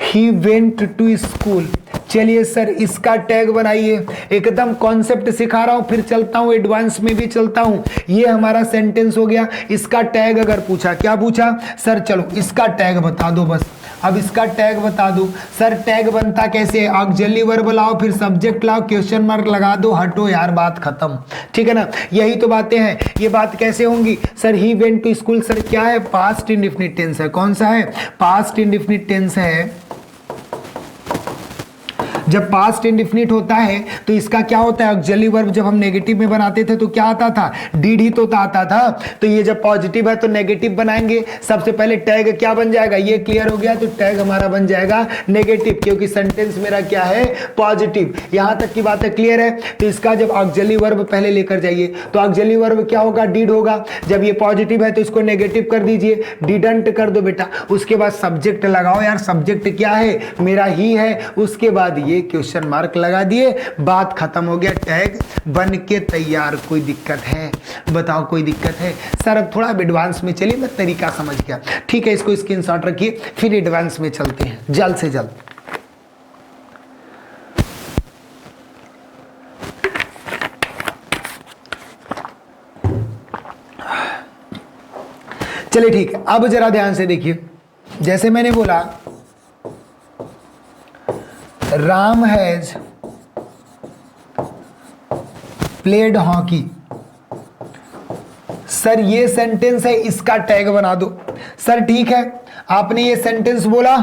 Speaker 1: ही वेंट टू स्कूल। चलिए सर इसका टैग बनाइए। एकदम कॉन्सेप्ट सिखा रहा हूं, फिर चलता हूं एडवांस में भी चलता हूं। ये हमारा सेंटेंस हो गया। इसका टैग अगर पूछा, क्या पूछा? सर चलो इसका टैग बता दो बस। अब इसका टैग बता दो। सर टैग बनता कैसे? ऑक्सिलरी वर्ब लाओ, फिर सब्जेक्ट लाओ, क्वेश्चन मार्क लगा दो, हटो यार, बात खत्म। ठीक है ना? यही तो बातें हैं। ये बात कैसे होंगी? Sir he went to school, sir क्या है? पास्ट इंडेफिनिट टेंस है। कौन सा है? पास्ट इंडेफिनिट टेंस है। जब पास्ट इंडेफिनिट होता है तो इसका क्या होता है? ऑक्सिलरी वर्ब जब हम नेगेटिव में बनाते थे तो क्या आता था? डीड ही तो आता था। तो ये जब पॉजिटिव है तो नेगेटिव बनाएंगे। सबसे पहले टैग क्या बन जाएगा? ये क्लियर हो गया। तो टैग हमारा बन जाएगा नेगेटिव, क्योंकि सेंटेंस मेरा क्या है? पॉजिटिव। यहां तक की बात क्लियर है। तो इसका जब ऑक्सिलरी वर्ब पहले लेकर जाइए तो ऑक्सिलरी वर्ब क्या होगा? डीड होगा। जब ये पॉजिटिव है तो इसको नेगेटिव कर दीजिए, डिडंट कर दो बेटा। उसके बाद सब्जेक्ट लगाओ यार, सब्जेक्ट क्या है? मेरा ही है। उसके बाद ये क्वेश्चन मार्क लगा दिए, बात खत्म हो गया। टैग बन के तैयार। कोई दिक्कत है? बताओ कोई दिक्कत है? सर अब थोड़ा एडवांस में चलिए, मैं तरीका समझ गया। ठीक है, इसको स्क्रीनशॉट रखिए, फिर एडवांस में चलते हैं जल्द से जल्द। चलिए ठीक है, अब जरा ध्यान से देखिए। जैसे मैंने बोला Ram has played hockey. Sir ये सेंटेंस है, इसका टैग बना दो। सर ठीक है, आपने ये सेंटेंस बोला,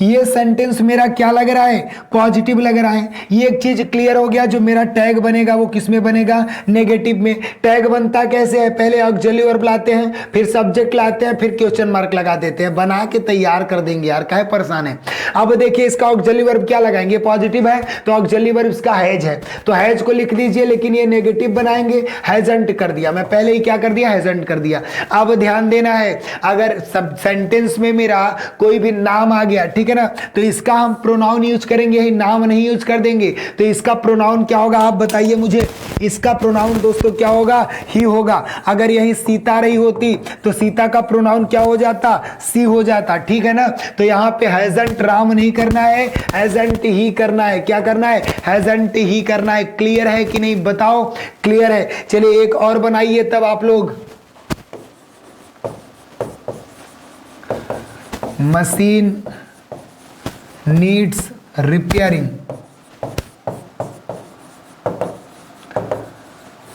Speaker 1: ये सेंटेंस मेरा क्या लग रहा है? पॉजिटिव लग रहा है। ये एक चीज क्लियर हो गया, जो मेरा टैग बनेगा वो किस में बनेगा? नेगेटिव में। टैग बनता कैसे है? पहले ऑक्सिलरी वर्ब लाते हैं, फिर सब्जेक्ट लाते हैं, फिर क्वेश्चन मार्क लगा देते हैं। बना के तैयार कर देंगे यार, काहे परेशान है? अब देखिए इसका ऑक्सिलरी वर्ब क्या लगाएंगे? पॉजिटिव है तो ऑक्सिलरी वर्ब इसका हैज है, तो हैज को लिख दीजिए, लेकिन ये नेगेटिव बनाएंगे। हैजंट कर दिया, मैं पहले ही क्या कर दिया? हैजंट कर दिया। अब ध्यान देना है, अगर सब सेंटेंस में मेरा कोई भी नाम आ गया, ठीक है ना, तो इसका हम प्रोनाउन यूज करेंगे, ही नाम नहीं यूज कर देंगे। तो इसका प्रोनाउन क्या होगा? आप बताइए मुझे। इसका प्रोनाउन दोस्तों क्या होगा? ही होगा। अगर यही सीता रही होती तो सीता का प्रोनाउन क्या हो जाता? सी हो जाता। ठीक है ना? तो यहां पे हैजंट राम नहीं करना है, हैजंट ही करना है। क्या करना है? हैजंट ही करना है। क्लियर है कि नहीं? बताओ क्लियर है? चलिए एक और बनाइए तब आप लोग। Machine needs repairing.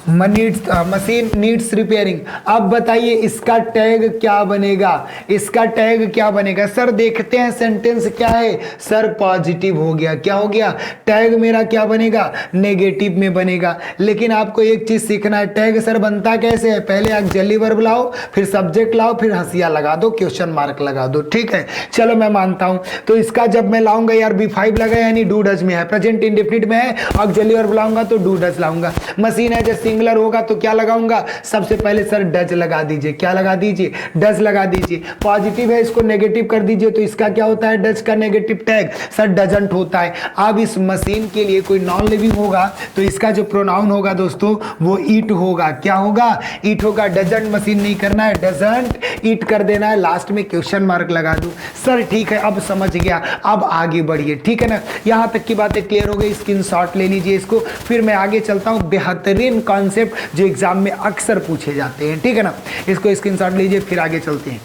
Speaker 1: Machine needs repairing. अब बताइए इसका टैग क्या बनेगा? इसका टैग क्या बनेगा? सर देखते हैं सेंटेंस क्या है। सर पॉजिटिव हो गया। क्या हो गया? टैग मेरा क्या बनेगा? नेगेटिव में बनेगा। लेकिन आपको एक चीज सीखना है, टैग सर बनता कैसे है? पहले ऑक्सिलरी वर्ब लाओ, फिर सब्जेक्ट लाओ, फिर हंसिया लगा दो, क्वेश्चन मार्क लगा दो। ठीक है, चलो मैं मानता हूं। तो इसका जब मैं लाऊंगा यार B5 लगा, यानी डू डज में है, प्रेजेंट इंडेफिनिट में है, ऑक्सिलरी वर्ब लाऊंगा तो डू डज लाऊंगा। मशीन है जैसे सिंगुलर होगा तो क्या लगाऊंगा? सबसे पहले सर डज लगा दीजिए। क्या लगा दीजिए? डज लगा दीजिए। पॉजिटिव है, इसको नेगेटिव कर दीजिए, तो इसका क्या होता है? डज का नेगेटिव टैग सर डजंट होता है। अब इस मशीन के लिए कोई नॉन लिविंग होगा तो इसका जो प्रोनाउन होगा दोस्तों वो ईट होगा। क्या होगा? ईट होगा। डजंट मशीन नहीं करना है, डजंट ईट कर देना है। लास्ट में क्वेश्चन मार्क लगा दूं। सर ठीक है, अब समझ गया, अब आगे बढ़िए। ठीक है ना? यहां तक की बातें क्लियर हो गई। स्क्रीनशॉट ले लीजिए इसको, फिर मैं आगे चलता हूं। बेहतरीन कॉन्सेप्ट जो एग्जाम में अक्सर पूछे जाते हैं। ठीक है ना? इसको स्क्रीनशॉट लीजिए, फिर आगे चलते हैं।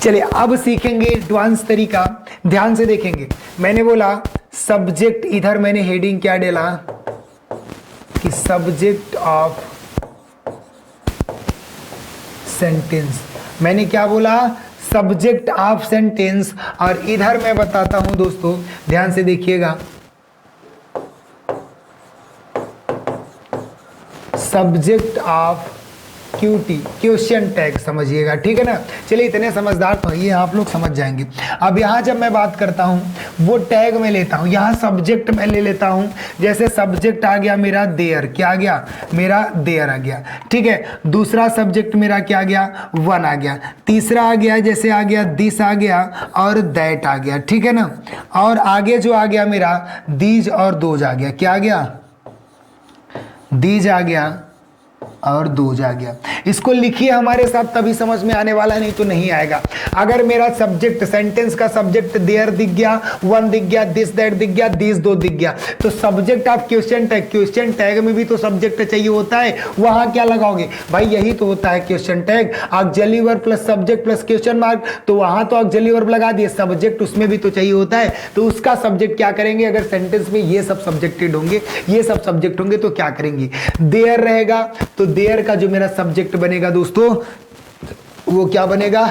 Speaker 1: चलिए अब सीखेंगे एडवांस तरीका। ध्यान से देखेंगे। मैंने बोला सब्जेक्ट, इधर मैंने हेडिंग क्या डाला कि सब्जेक्ट ऑफ सेंटेंस। मैंने क्या बोला? Subject of sentence. और इधर मैं बताता हूं दोस्तों, ध्यान से देखिएगा, subject of QT, question tag समझिएगा, ठीक है ना। चलिए इतने समझदार तो ये आप लोग समझ जाएंगे। अब यहाँ जब मैं बात करता हूँ वो टैग में लेता हूँ, यहाँ सब्जेक्ट में ले लेता हूँ। जैसे सब्जेक्ट आ गया मेरा देयर, क्या आ गया मेरा देयर आ गया, ठीक है। दूसरा सब्जेक्ट मेरा क्या आ गया, वन आ गया। तीसरा आ गया जैसे आ गया दिस आ गया और दैट आ गया, ठीक है ना। और आगे जो आ गया मेरा दीज और दोज आ गया, क्या आ गया दीज आ गया और दोज आ गया। इसको लिखिए हमारे साथ, तभी समझ में आने वाला, नहीं तो नहीं आएगा। अगर मेरा सब्जेक्ट सेंटेंस का सब्जेक्ट देयर दिख गया, वन दिख गया, दिस दैट दिख गया, दिस दो दिख गया, तो subject of question tag, question tag में भी तो सब्जेक्ट चाहिए होता है, वहां क्या लगाओगे भाई, यही तो होता है question tag, auxiliary verb plus subject plus question mark. तो वहां तो ऑक्सिलरी वर्ब लगा दिए, सब्जेक्ट उसमें भी तो चाहिए होता है, तो उसका सब्जेक्ट क्या करेंगे। अगर सेंटेंस में ये सब सब्जेक्टेड होंगे, ये सब सब्जेक्ट होंगे, तो क्या करेंगे, देयर रहेगा, तो देयर का जो मेरा सब्जेक्ट बनेगा दोस्तों वो क्या बनेगा,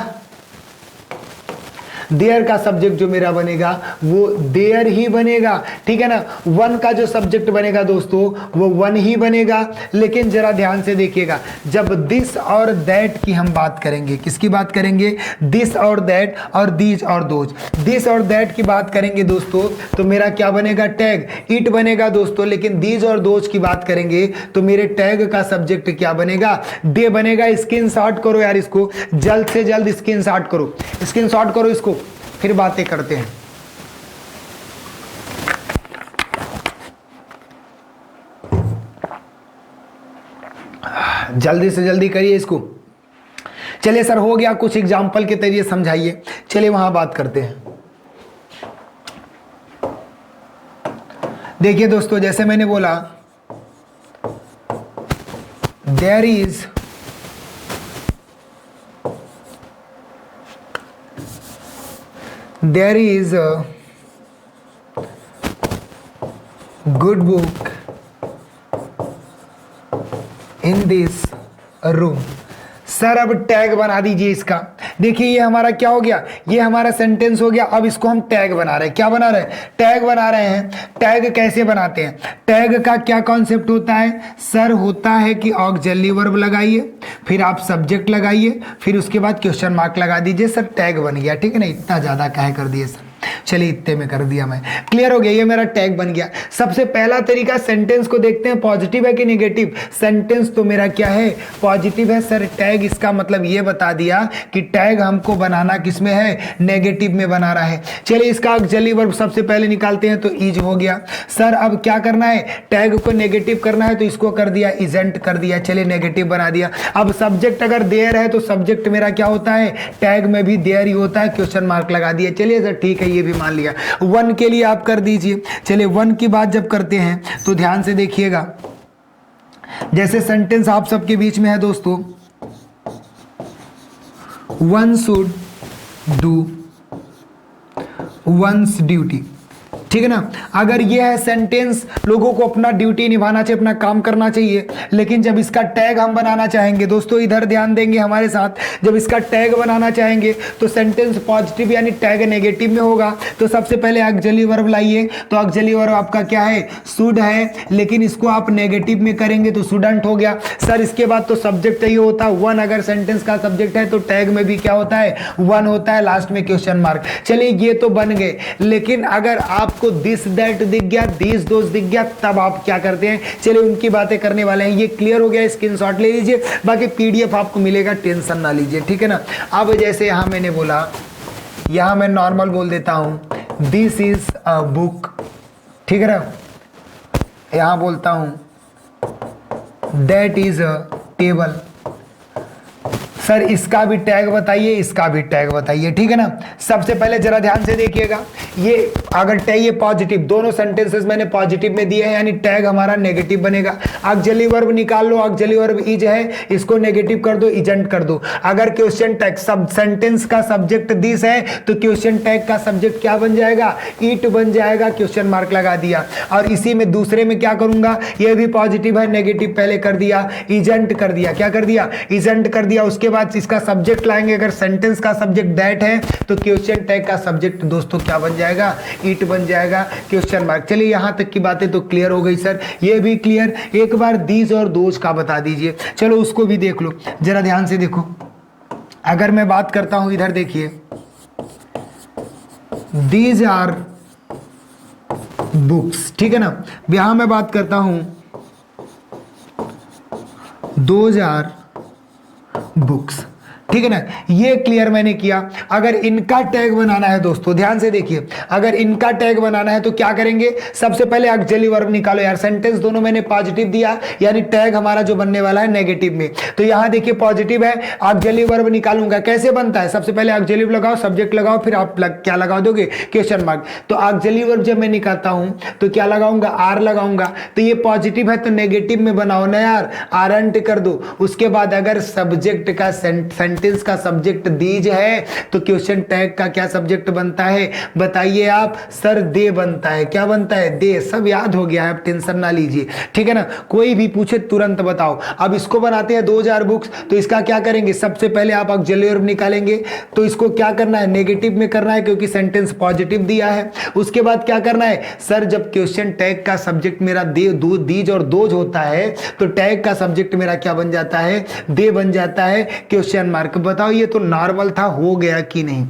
Speaker 1: देयर का सब्जेक्ट जो मेरा बनेगा वो देयर ही बनेगा, ठीक है ना। वन का जो सब्जेक्ट बनेगा दोस्तों वो वन ही बनेगा। लेकिन जरा ध्यान से देखिएगा, जब दिस और दैट की हम बात करेंगे, किसकी बात करेंगे, दिस और दैट और दीज और दोज, दिस और दैट की बात करेंगे दोस्तों, तो मेरा क्या बनेगा, टैग इट बनेगा दोस्तों। लेकिन दीज और दोज की बात करेंगे तो मेरे टैग का सब्जेक्ट क्या बनेगा, दे बनेगा। स्क्रीनशॉट करो यार, इसको जल्द से जल्द स्क्रीनशॉट करो, स्क्रीनशॉट करो इसको, फिर बातें करते हैं। जल्दी से जल्दी करिए इसको। चलिए सर हो गया, कुछ एग्जाम्पल के तरीके समझाइए, चलिए वहां बात करते हैं। देखिए दोस्तों, जैसे मैंने बोला there is there is a good book in this room। Sir अब टैग बना दीजिए इसका। देखिए ये हमारा क्या हो गया, ये हमारा सेंटेंस हो गया। अब इसको हम टैग बना रहे हैं, क्या बना रहे हैं, टैग बना रहे हैं। टैग कैसे बनाते हैं, टैग का क्या कॉन्सेप्ट होता है सर, होता है कि ऑक्सिलरी वर्ब लगाइए, फिर आप सब्जेक्ट लगाइए, फिर उसके बाद क्वेश्चन मार्क लगा दीजिए, सर टैग बन गया, ठीक है ना। इतना ज्यादा काहे कर दिए सर, चलिए इतने में कर दिया मैं, क्लियर हो गया, ये मेरा टैग बन गया। सबसे पहला तरीका, सेंटेंस को देखते हैं पॉजिटिव है कि नेगेटिव। सेंटेंस तो मेरा क्या है, पॉजिटिव है सर। टैग इसका मतलब ये बता दिया कि टैग हमको बनाना किसमें है, नेगेटिव में बना रहा है। चलिए इसका ऑक्सिलरी वर्ब सबसे पहले निकालते हैं, तो इज हो गया। सर अब क्या करना है, टैग को नेगेटिव करना है, तो इसको कर दिया इजेंट कर दिया, चलिए नेगेटिव बना दिया। अब सब्जेक्ट अगर देयर है तो सब्जेक्ट मेरा क्या होता है, टैग में भी देयर ही होता है, क्वेश्चन मार्क लगा दिया। चलिए सर ठीक है, ये भी मान लिया। वन के लिए आप कर दीजिए। चलिए वन की बात जब करते हैं तो ध्यान से देखिएगा, जैसे सेंटेंस आप सबके बीच में है दोस्तों, one should do once duty, ठीक है ना। अगर ये है सेंटेंस, लोगों को अपना ड्यूटी निभाना चाहिए, अपना काम करना चाहिए। लेकिन जब इसका टैग हम बनाना चाहेंगे दोस्तों, इधर ध्यान देंगे हमारे साथ, जब इसका टैग बनाना चाहेंगे तो सेंटेंस पॉजिटिव यानी टैग नेगेटिव में होगा। तो सबसे पहले ऑक्सिलरी वर्ब लाइए, तो ऑक्सिलरी वर्ब आपका क्या है, शुड है, लेकिन इसको आप नेगेटिव में करेंगे तो शुडंट हो गया। सर इसके बाद तो सब्जेक्ट चाहिए होता है वन, अगर सेंटेंस का सब्जेक्ट है तो टैग में भी क्या होता है, वन होता है, लास्ट में क्वेश्चन मार्क। चलिए ये तो बन गए। लेकिन अगर आप को दिस दैट दिख गया, दिस दोस दिख गया, तब आप क्या करते हैं, चलिए उनकी बातें करने वाले हैं। ये क्लियर हो गया, स्क्रीनशॉट ले लीजिए, बाकी पीडीएफ आपको मिलेगा, टेंशन ना लीजिए, ठीक है ना। अब जैसे यहां मैंने बोला, यहां मैं नॉर्मल बोल देता हूं दिस इज अ बुक, ठीक है ना। यहां बोलता हूं that is a table. Sir इसका भी टैग बताइए, इसका भी टैग बताइए, ठीक है ना। सबसे पहले जरा ध्यान से देखिएगा, ये अगर टैग ये पॉजिटिव, दोनों सेंटेंसेस मैंने पॉजिटिव में दिए हैं, यानी टैग हमारा नेगेटिव बनेगा। ऑक्सिलरी वर्ब निकाल लो, ऑक्सिलरी वर्ब इज है, इसको नेगेटिव कर दो, इजेंट कर दो। अगर क्वेश्चन टैग, सब सेंटेंस का सब्जेक्ट दिस है तो क्वेश्चन टैग का सब्जेक्ट क्या बन जाएगा, इट बन जाएगा, क्वेश्चन मार्क लगा दिया। और इसी में दूसरे में क्या करूंगा, ये भी पॉजिटिव है, नेगेटिव पहले कर दिया, इजेंट कर दिया, क्या कर दिया, इजेंट कर दिया। उसके बाद इसका सब्जेक्ट लाएंगे, अगर सेंटेंस का सब्जेक्ट दैट है तो क्वेश्चन टैग का सब्जेक्ट दोस्तों क्या बन जाएगा, इट बन जाएगा, क्वेश्चन मार्क। चलिए यहां तक की बातें तो क्लियर हो गई सर, ये भी क्लियर। एक बार दीज और दोज का बता दीजिए, चलो उसको भी देख लो, जरा ध्यान से देखो। अगर मैं बात करता हूं, इधर देखिए, दीज आर बुक्स, ठीक है ना। यहां मैं बात करता हूं, दोज आर बुक्स, ठीक है ना। ये क्लियर मैंने किया। अगर इनका टैग बनाना है दोस्तों, ध्यान से देखिए, अगर इनका टैग बनाना है तो क्या करेंगे, सबसे पहले ऑक्सिलरी वर्ब निकालो यार। सेंटेंस दोनों मैंने पॉजिटिव दिया, यानी टैग हमारा जो बनने वाला है नेगेटिव में। तो यहां देखिए पॉजिटिव है, ऑक्सिलरी वर्ब निकालूंगा। कैसे बनता है, सबसे पहले ऑक्सिलरी लगाओ, सब्जेक्ट लगाओ, फिर आप क्या लगा दोगे, क्वेश्चन मार्क। तो ऑक्सिलरी वर्ब जब मैं निकालता हूं तो क्या लगाऊंगा, आर लगाऊंगा। तो ये पॉजिटिव है तो नेगेटिव में बनाओ ना यार, आरंट कर दो। उसके बाद अगर सब्जेक्ट का सेंटेंस का सब्जेक्ट दीज है तो क्वेश्चन टैग का क्या सब्जेक्ट बनता है, बताइए आप। सर दे बनता है। क्या बनता है, दे। सब याद हो गया है, आप टेंशन ना लीजिए, ठीक है ना। कोई भी पूछे तुरंत बताओ। अब इसको बनाते हैं 2000 बुक्स, तो इसका क्या करेंगे, सबसे पहले आप ऑक्सिलरी वर्ब निकालेंगे। तो इसको क्या करना है, नेगेटिव में करना है क्योंकि सेंटेंस पॉजिटिव दिया है। उसके बाद क्या करना है, सर जब क्वेश्चन टैग का सब्जेक्ट मेरा दीज और दोज होता है तो टैग का सब्जेक्ट मेरा क्या बन जाता है, दे बन जाता है, क्वेश्चन मार्क। बताओ ये तो नॉर्मल था, हो गया कि नहीं,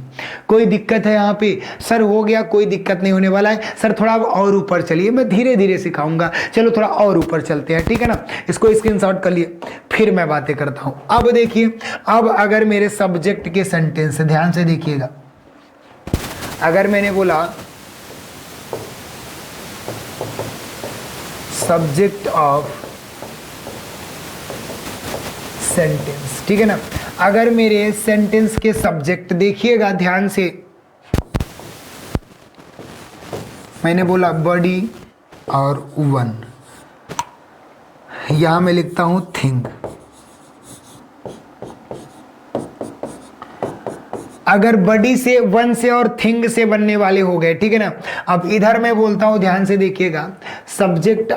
Speaker 1: कोई दिक्कत है यहाँ पे। सर हो गया, कोई दिक्कत नहीं होने वाला है। सर थोड़ा और ऊपर चलिए, मैं धीरे धीरे सिखाऊंगा। चलो थोड़ा और ऊपर चलते हैं, ठीक है ना। इसको स्क्रीनशॉट कर लिए, फिर मैं बातें करता हूं। अब देखिए, अब अगर मेरे सब्जेक्ट के सेंटेंस, ध्यान से देखिएगा, अगर मैंने बोला सब्जेक्ट ऑफ सेंटेंस, ठीक है ना। अगर मेरे सेंटेंस के सब्जेक्ट देखिएगा ध्यान से, मैंने बोला बॉडी और वन, यहां मैं लिखता हूं थिंग। अगर बॉडी से, वन से और थिंग से बनने वाले हो गए, ठीक है ना। अब इधर मैं बोलता हूं, ध्यान से देखिएगा, subject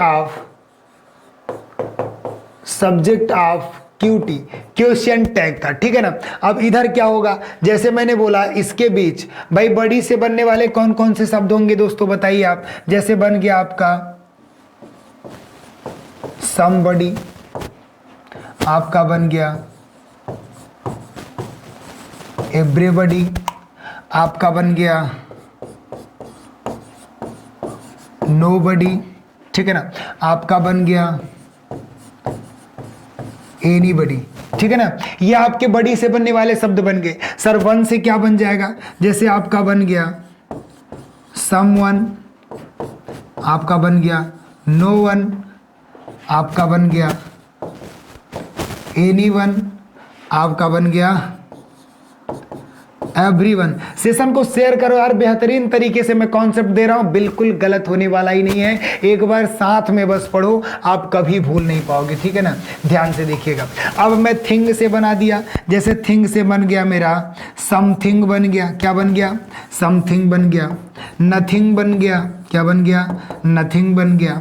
Speaker 1: of QT, question tag था, ठीक है ना। अब इधर क्या होगा, जैसे मैंने बोला इसके बीच भाई बॉडी से बनने वाले कौन कौन से शब्द होंगे दोस्तों, बताइए आप। जैसे बन गया आपका समबडी, आपका बन गया एवरीबडी, आपका बन गया नोबडी, ठीक है ना, आपका बन गया एनीबडी, ठीक है ना। ये आपके बड़ी से बनने वाले शब्द बन गए। सर वन से क्या बन जाएगा, जैसे आपका बन गया समवन, आपका बन गया नो वन, आपका बन गया एनीवन, आपका बन गया एवरीवन। सेशन को शेयर करो यार, बेहतरीन तरीके से मैं कॉन्सेप्ट दे रहा हूं, बिल्कुल गलत होने वाला ही नहीं है। एक बार साथ में बस पढ़ो, आप कभी भूल नहीं पाओगे, ठीक है ना। ध्यान से देखिएगा, अब मैं थिंग से बना दिया, जैसे थिंग से बन गया मेरा समथिंग बन गया, क्या बन गया, समथिंग बन गया। नथिंग बन गया, क्या बन गया, नथिंग बन गया।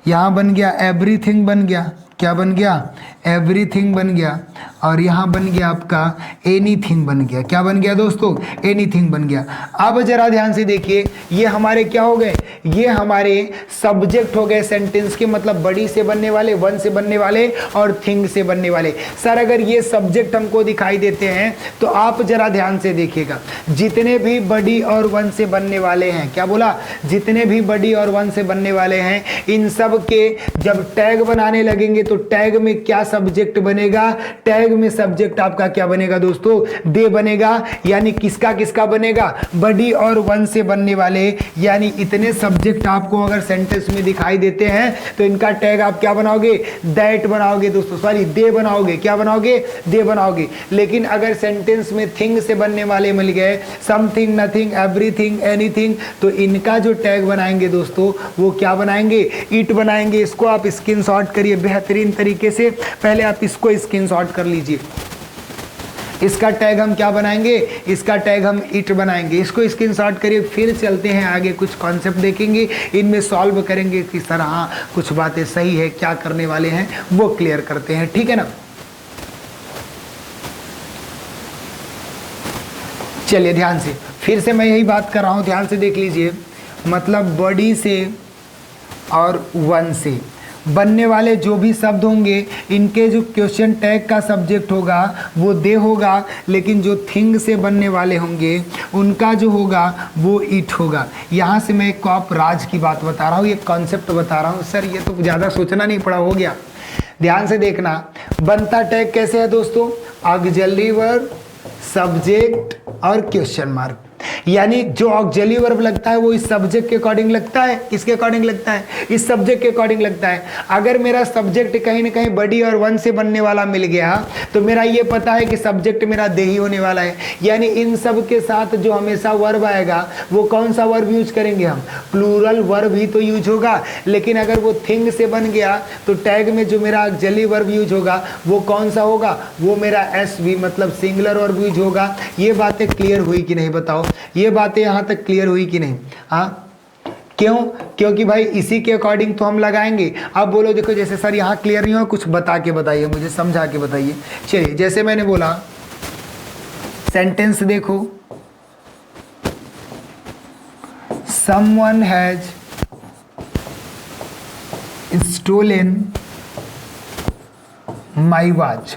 Speaker 1: यहां बन गया एवरीथिंग बन गया, क्या बन गया, एवरीथिंग बन गया। और यहां बन गया आपका एनीथिंग बन गया, क्या बन गया दोस्तों, एनीथिंग बन गया। अब जरा ध्यान से देखिए, ये हमारे क्या हो गए, ये हमारे सब्जेक्ट हो गए सेंटेंस के, मतलब बड़ी से बनने वाले, वन से बनने वाले और थिंग से बनने वाले। सर अगर ये सब्जेक्ट हमको दिखाई देते हैं तो आप जरा ध्यान से देखिएगा, जितने भी बड़ी और वन से बनने वाले हैं, क्या बोला, जितने भी बड़ी और वन से बनने वाले हैं, इन सब के जब टैग बनाने लगेंगे तो टैग में क्या सब्जेक्ट बनेगा, टैग में सब्जेक्ट आपका क्या बनेगा दोस्तों, दे बनेगा। यानी किसका किसका बनेगा, बड़ी और वन से बनने वाले, यानी इतने सब्जेक्ट आपको अगर सेंटेंस में दिखाई देते हैं तो इनका टैग आप क्या बनाओगे, दैट बनाओगे दोस्तों, सॉरी दे बनाओगे, क्या बनाओगे, दे बनाओगे। लेकिन अगर सेंटेंस में थिंग से बनने वाले मिल गए, समथिंग, नथिंग, एवरीथिंग, एनीथिंग, तो इनका जो टैग बनाएंगे दोस्तों वो क्या बनाएंगे, इट बनाएंगे। इसको आप स्क्रीनशॉट करिए बेहतरीन तरीके से, पहले आप इसको स्क्रीनशॉट कर लीजिए। इसका टैग हम क्या बनाएंगे, इसका टैग हम इट बनाएंगे। इसको स्क्रीनशॉट करिए, फिर चलते हैं आगे, कुछ कॉन्सेप्ट देखेंगे, इनमें सॉल्व करेंगे कि सर हाँ कुछ बातें सही है, क्या करने वाले हैं वो क्लियर करते हैं, ठीक है ना। चलिए ध्यान से, फिर से मैं यही बात कर रहा हूँ, ध्यान से देख लीजिए। मतलब बॉडी से और वन से बनने वाले जो भी शब्द होंगे, इनके जो क्वेश्चन टैग का सब्जेक्ट होगा वो दे होगा, लेकिन जो थिंग से बनने वाले होंगे उनका जो होगा वो इट होगा। यहाँ से मैं एक आप राज की बात बता रहा हूँ, ये कॉन्सेप्ट बता रहा हूँ। सर ये तो ज़्यादा सोचना नहीं पड़ा, हो गया। ध्यान से देखना, बनता टैग कैसे है दोस्तों? ऑक्सिलरी वर्ब, सब्जेक्ट और क्वेश्चन मार्क। यानी जो ऑक्सिलरी वर्ब लगता है वो इस सब्जेक्ट के अकॉर्डिंग लगता है। किसके अकॉर्डिंग लगता है? इस सब्जेक्ट के अकॉर्डिंग लगता है। अगर मेरा सब्जेक्ट कहीं ना कहीं बडी और वन से बनने वाला मिल गया तो मेरा ये पता है कि सब्जेक्ट मेरा दे ही होने वाला है। यानी इन सब के साथ जो हमेशा वर्ब आएगा वो कौन सा वर्ब यूज करेंगे हम? प्लूरल वर्ब ही तो यूज होगा। लेकिन अगर वो थिंग से बन गया तो टैग में जो मेरा ऑक्सिलरी वर्ब यूज होगा वो कौन सा होगा? वो मेरा एसवी मतलब सिंगुलर वर्ब यूज होगा। ये बातें क्लियर हुई कि नहीं बताओ? ये बातें यहां तक क्लियर हुई कि नहीं? हाँ, क्यों? क्योंकि भाई इसी के अकॉर्डिंग तो हम लगाएंगे। अब बोलो, देखो जैसे सर यहाँ क्लियर नहीं हुआ, कुछ बता के बताइए, मुझे समझा के बताइए। चलिए, जैसे मैंने बोला सेंटेंस देखो, someone has stolen my watch।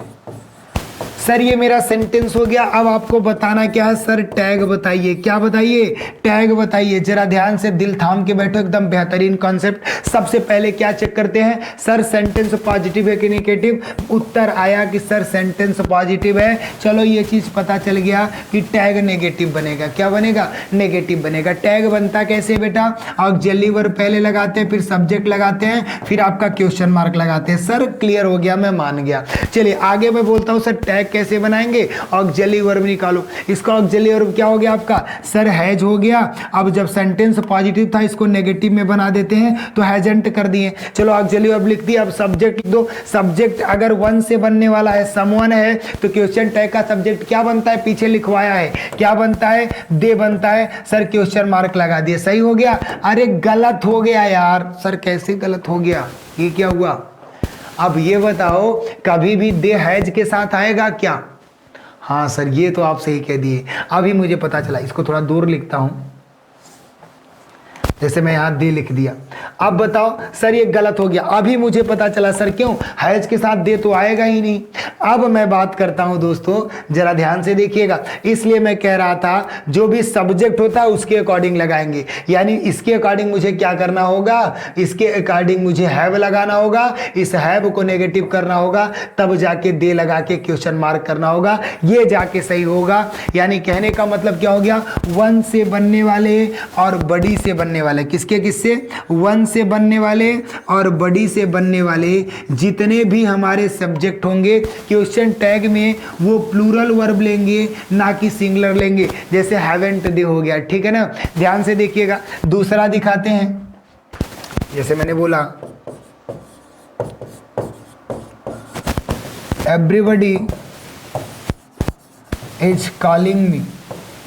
Speaker 1: Sir ये मेरा सेंटेंस हो गया। अब आपको बताना क्या है? सर टैग बताइए। क्या बताइए? टैग बताइए। जरा ध्यान से दिल थाम के बैठो, एकदम बेहतरीन कॉन्सेप्ट। सबसे पहले क्या चेक करते हैं? सर सेंटेंस पॉजिटिव है कि नेगेटिव? उत्तर आया कि सर सेंटेंस पॉजिटिव है। चलो ये चीज पता चल गया कि टैग नेगेटिव बनेगा। क्या बनेगा? नेगेटिव बनेगा। टैग बनता कैसे बेटा? ऑक्सिलरी वर्ब पहले लगाते हैं, फिर सब्जेक्ट लगाते हैं, फिर आपका क्वेश्चन मार्क लगाते हैं। सर क्लियर हो गया, मैं मान गया। चलिए आगे मैं बोलता हूं, सर टैग कैसे बनाएंगे? ऑक्सिलरी वर्ब निकालो। इसका ऑक्सिलरी वर्ब क्या हो गया आपका? सर हैज हो गया। अब जब सेंटेंस पॉजिटिव था इसको नेगेटिव में बना देते हैं तो हैजंट कर दिए। चलो ऑक्सिलरी वर्ब लिख दिया। अब सब्जेक्ट लिख दो। सब्जेक्ट अगर वन से बनने वाला है, समवन है, तो क्वेश्चन टैग का सब्जेक्ट क्या बनता है? पीछे लिखवाया है, क्या बनता है? दे बनता है। सर क्वेश्चन मार्क लगा दिए। सही हो गया? अरे गलत हो गया यार। सर कैसे गलत हो गया? ये क्या हुआ? अब ये बताओ, कभी भी दे हैज के साथ आएगा क्या? हाँ सर, ये तो आप सही कह दिए, अभी मुझे पता चला। इसको थोड़ा दूर लिखता हूं, जैसे मैं यहां दे लिख दिया। अब बताओ सर ये गलत हो गया, अभी मुझे पता चला। सर क्यों? हैज के साथ दे तो आएगा ही नहीं। अब मैं बात करता हूं दोस्तों, जरा ध्यान से देखिएगा। इसलिए मैं कह रहा था जो भी सब्जेक्ट होता है उसके अकॉर्डिंग लगाएंगे। यानी इसके अकॉर्डिंग मुझे क्या करना होगा? इसके अकॉर्डिंग मुझे हैव लगाना होगा। इस हैव को नेगेटिव करना होगा, तब जाके दे लगा के क्वेश्चन मार्क करना होगा, ये जाके सही होगा। यानी कहने का मतलब क्या हो गया? वन से बनने वाले और बड़ी से बनने वाले, किसके किससे? वन से बनने वाले और बड़ी से बनने वाले जितने भी हमारे सब्जेक्ट होंगे क्वेश्चन टैग में वो प्लूरल वर्ब लेंगे, ना कि सिंगुलर लेंगे। जैसे हैवेंट दे हो गया, ठीक है ना? ध्यान से देखिएगा। दूसरा दिखाते हैं, जैसे मैंने बोला एवरीबॉडी इज कॉलिंग मी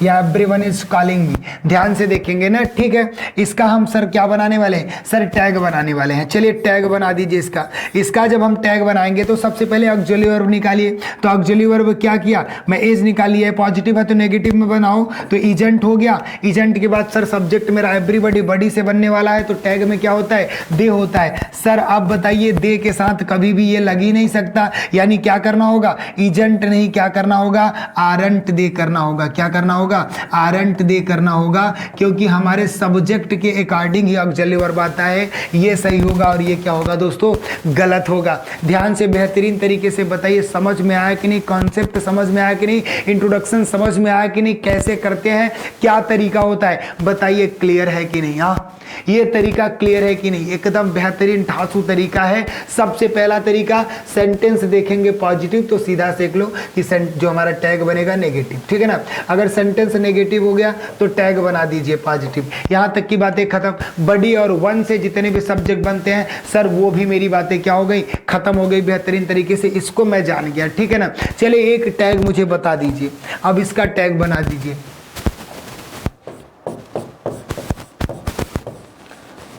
Speaker 1: या एवरीवन इज कॉलिंग मी। ध्यान से देखेंगे ना, ठीक है? इसका हम सर क्या बनाने वाले हैं? सर टैग बनाने वाले हैं। चलिए टैग बना दीजिए इसका। इसका जब हम टैग बनाएंगे तो सबसे पहले ऑक्सिलरी वर्ब निकालिए। तो ऑक्सिलरी वर्ब क्या किया? मैं इज निकाल लिया। पॉजिटिव है तो नेगेटिव में बनाओ, तो इजेंट हो गया। इजेंट के बाद सर सब्जेक्ट मेरा एवरीबॉडी बड़ी से बनने वाला है, तो टैग में क्या होता है? दे होता है। सर अब बताइए, दे के साथ कभी भी ये लग ही नहीं सकता, यानी क्या करना होगा? इजेंट नहीं, क्या करना होगा? आरंट दे करना होगा। क्या करना होगा? आरंट दे करना होगा, क्योंकि हमारे सब्जेक्ट के अकॉर्डिंग ही ऑक्सिलरी वर्ब आता है। ये सही होगा और ये क्या होगा दोस्तों? गलत होगा। ध्यान से बेहतरीन तरीके से बताइए, समझ में आया कि नहीं? कॉन्सेप्ट समझ में आया कि नहीं? इंट्रोडक्शन समझ में आया कि नहीं? कैसे करते हैं, क्या तरीका होता है, बताइए क्लियर है कि नहीं? हाँ, ये तरीका क्लियर है कि नहीं? एकदम बेहतरीन ढांसू तरीका है। सबसे पहला तरीका, सेंटेंस देखेंगे पॉजिटिव तो सीधा सीख लो कि जो हमारा टैग बनेगा नेगेटिव, ठीक है ना? अगर सेंटेंस नेगेटिव हो गया तो टैग बना दीजिए पॉजिटिव। यहां तक की बातें खत्म। बड़ी और वन से जितने भी सब्जेक्ट बनते हैं सर, वो भी मेरी बातें क्या हो गई? खत्म हो गई बेहतरीन तरीके से। इसको मैं जान गया, ठीक है ना? चलिए एक टैग मुझे बता दीजिए, अब इसका टैग बना दीजिए।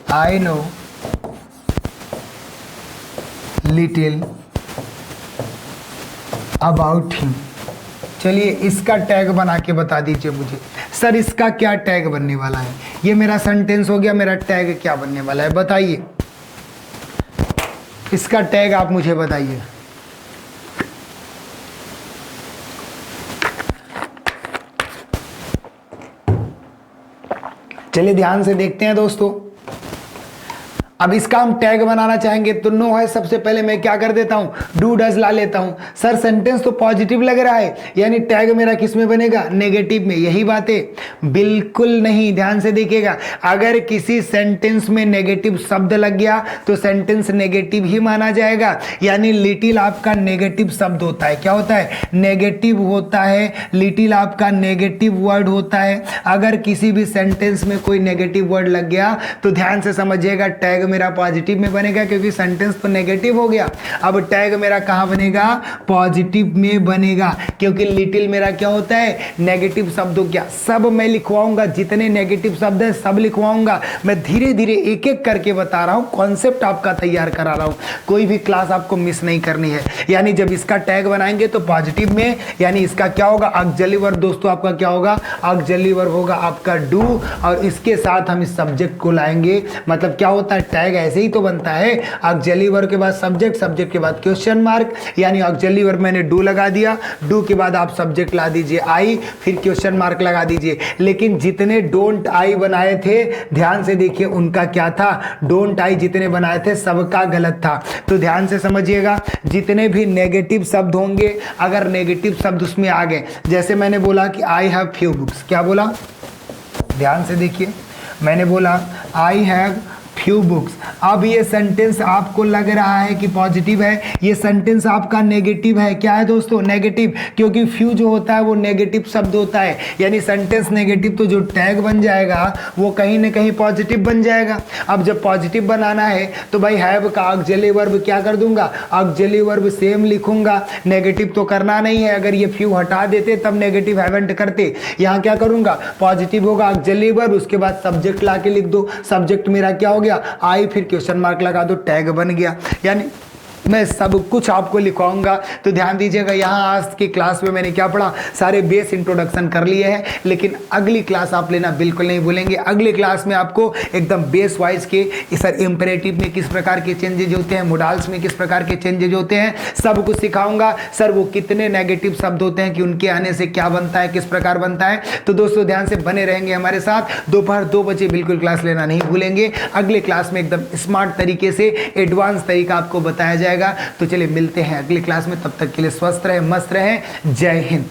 Speaker 1: I know little about him। चलिए इसका टैग बना के बता दीजिए मुझे। सर इसका क्या टैग बनने वाला है? ये मेरा सेंटेंस हो गया, मेरा टैग क्या बनने वाला है बताइए, इसका टैग आप मुझे बताइए। चलिए ध्यान से देखते हैं दोस्तों। अब इसका हम टैग बनाना चाहेंगे तो नो है, सबसे पहले मैं क्या कर देता हूं, डू डज ला लेता हूं। सर सेंटेंस तो पॉजिटिव लग रहा है, यानी टैग मेरा किस में बनेगा, नेगेटिव में, यही बात है? बिल्कुल नहीं, ध्यान से देखिएगा। अगर किसी सेंटेंस में नेगेटिव शब्द लग गया तो सेंटेंस नेगेटिव ही माना जाएगा। यानी लिटिल आपका नेगेटिव शब्द होता है, क्या होता है, नेगेटिव होता है। लिटिल आपका नेगेटिव वर्ड होता है। अगर किसी भी सेंटेंस में कोई नेगेटिव वर्ड लग गया तो ध्यान से समझिएगा, टैग मेरा पॉजिटिव में बनेगा, क्योंकि सेंटेंस तो नेगेटिव हो गया। अब टैग मेरा कहां बनेगा, पॉजिटिव में बनेगा, क्योंकि लिटिल मेरा क्या होता है, नेगेटिव शब्द हो गया। सब मैं लिखवाऊंगा, जितने नेगेटिव शब्द है सब लिखवाऊंगा। मैं धीरे धीरे एक एक करके बता रहा हूं, कॉन्सेप्ट आपका तैयार करा रहा हूं, कोई भी क्लास आपको मिस नहीं करनी है। यानी जब इसका टैग बनाएंगे तो पॉजिटिव में, यानी इसका क्या होगा, ऑक्सिलरी वर्ब दोस्तों आपका क्या होगा, ऑक्सिलरी वर्ब होगा आपका डू, और इसके साथ हम इस सब्जेक्ट को लाएंगे। मतलब क्या होता है, टैग ऐसे ही तो बनता है, ऑक्सिलरी वर्ब के बाद सब्जेक्ट, सब्जेक्ट के बाद क्वेश्चन मार्क। यानी ऑक्सिलरी वर्ब मैंने डू लगा दिया, डू के बाद आप सब्जेक्ट ला दीजिए आई, फिर क्वेश्चन मार्क लगा दीजिए। लेकिन जितने डोंट आई बनाए थे, ध्यान से देखिए उनका क्या था, डोंट आई जितने बनाए थे सबका गलत था। तो ध्यान से समझिएगा, जितने भी नेगेटिव शब्द होंगे, अगर नेगेटिव शब्द उसमें आ गए, जैसे मैंने बोला कि आई हैव फ्यू बुक्स, क्या बोला, ध्यान से देखिए, मैंने बोला आई हैव फ्यू बुक्स। अब ये सेंटेंस आपको लग रहा है कि पॉजिटिव है, ये सेंटेंस आपका नेगेटिव है। क्या है दोस्तों, नेगेटिव, क्योंकि फ्यू जो होता है वो नेगेटिव शब्द होता है। यानी सेंटेंस नेगेटिव, तो जो टैग बन जाएगा वो कहीं ना कहीं पॉजिटिव बन जाएगा। अब जब पॉजिटिव बनाना है तो भाई हैव का ऑक्सिलरी वर्ब क्या कर दूंगा, ऑक्सिलरी वर्ब सेम लिखूंगा, नेगेटिव तो करना नहीं है। अगर ये फ्यू हटा देते तब नेगेटिव हैवेंट करते, यहाँ क्या करूंगा, पॉजिटिव होगा ऑक्सिलरी वर्ब, उसके बाद सब्जेक्ट ला के लिख दो। सब्जेक्ट मेरा क्या हो गया, आई, फिर क्वेश्चन मार्क लगा दो, टैग बन गया। यानी मैं सब कुछ आपको लिखवाऊंगा। तो ध्यान दीजिएगा, यहाँ आज की क्लास में मैंने क्या पढ़ा, सारे बेस इंट्रोडक्शन कर लिए हैं, लेकिन अगली क्लास आप लेना बिल्कुल नहीं भूलेंगे। अगली क्लास में आपको एकदम बेस वाइज के सर इंपेरेटिव में किस प्रकार के चेंजेज होते हैं, मोडाल्स में किस प्रकार के चेंजेज होते हैं, सब कुछ सिखाऊंगा। सर वो कितने नेगेटिव शब्द होते हैं कि उनके आने से क्या बनता है, किस प्रकार बनता है। तो दोस्तों ध्यान से बने रहेंगे हमारे साथ, दोपहर 2 बजे बिल्कुल क्लास लेना नहीं भूलेंगे। अगले क्लास में एकदम स्मार्ट तरीके से एडवांस तरीका आपको बताया जाएगा। तो चलिए मिलते हैं अगली क्लास में, तब तक के लिए स्वस्थ रहें, मस्त रहें, जय हिंद।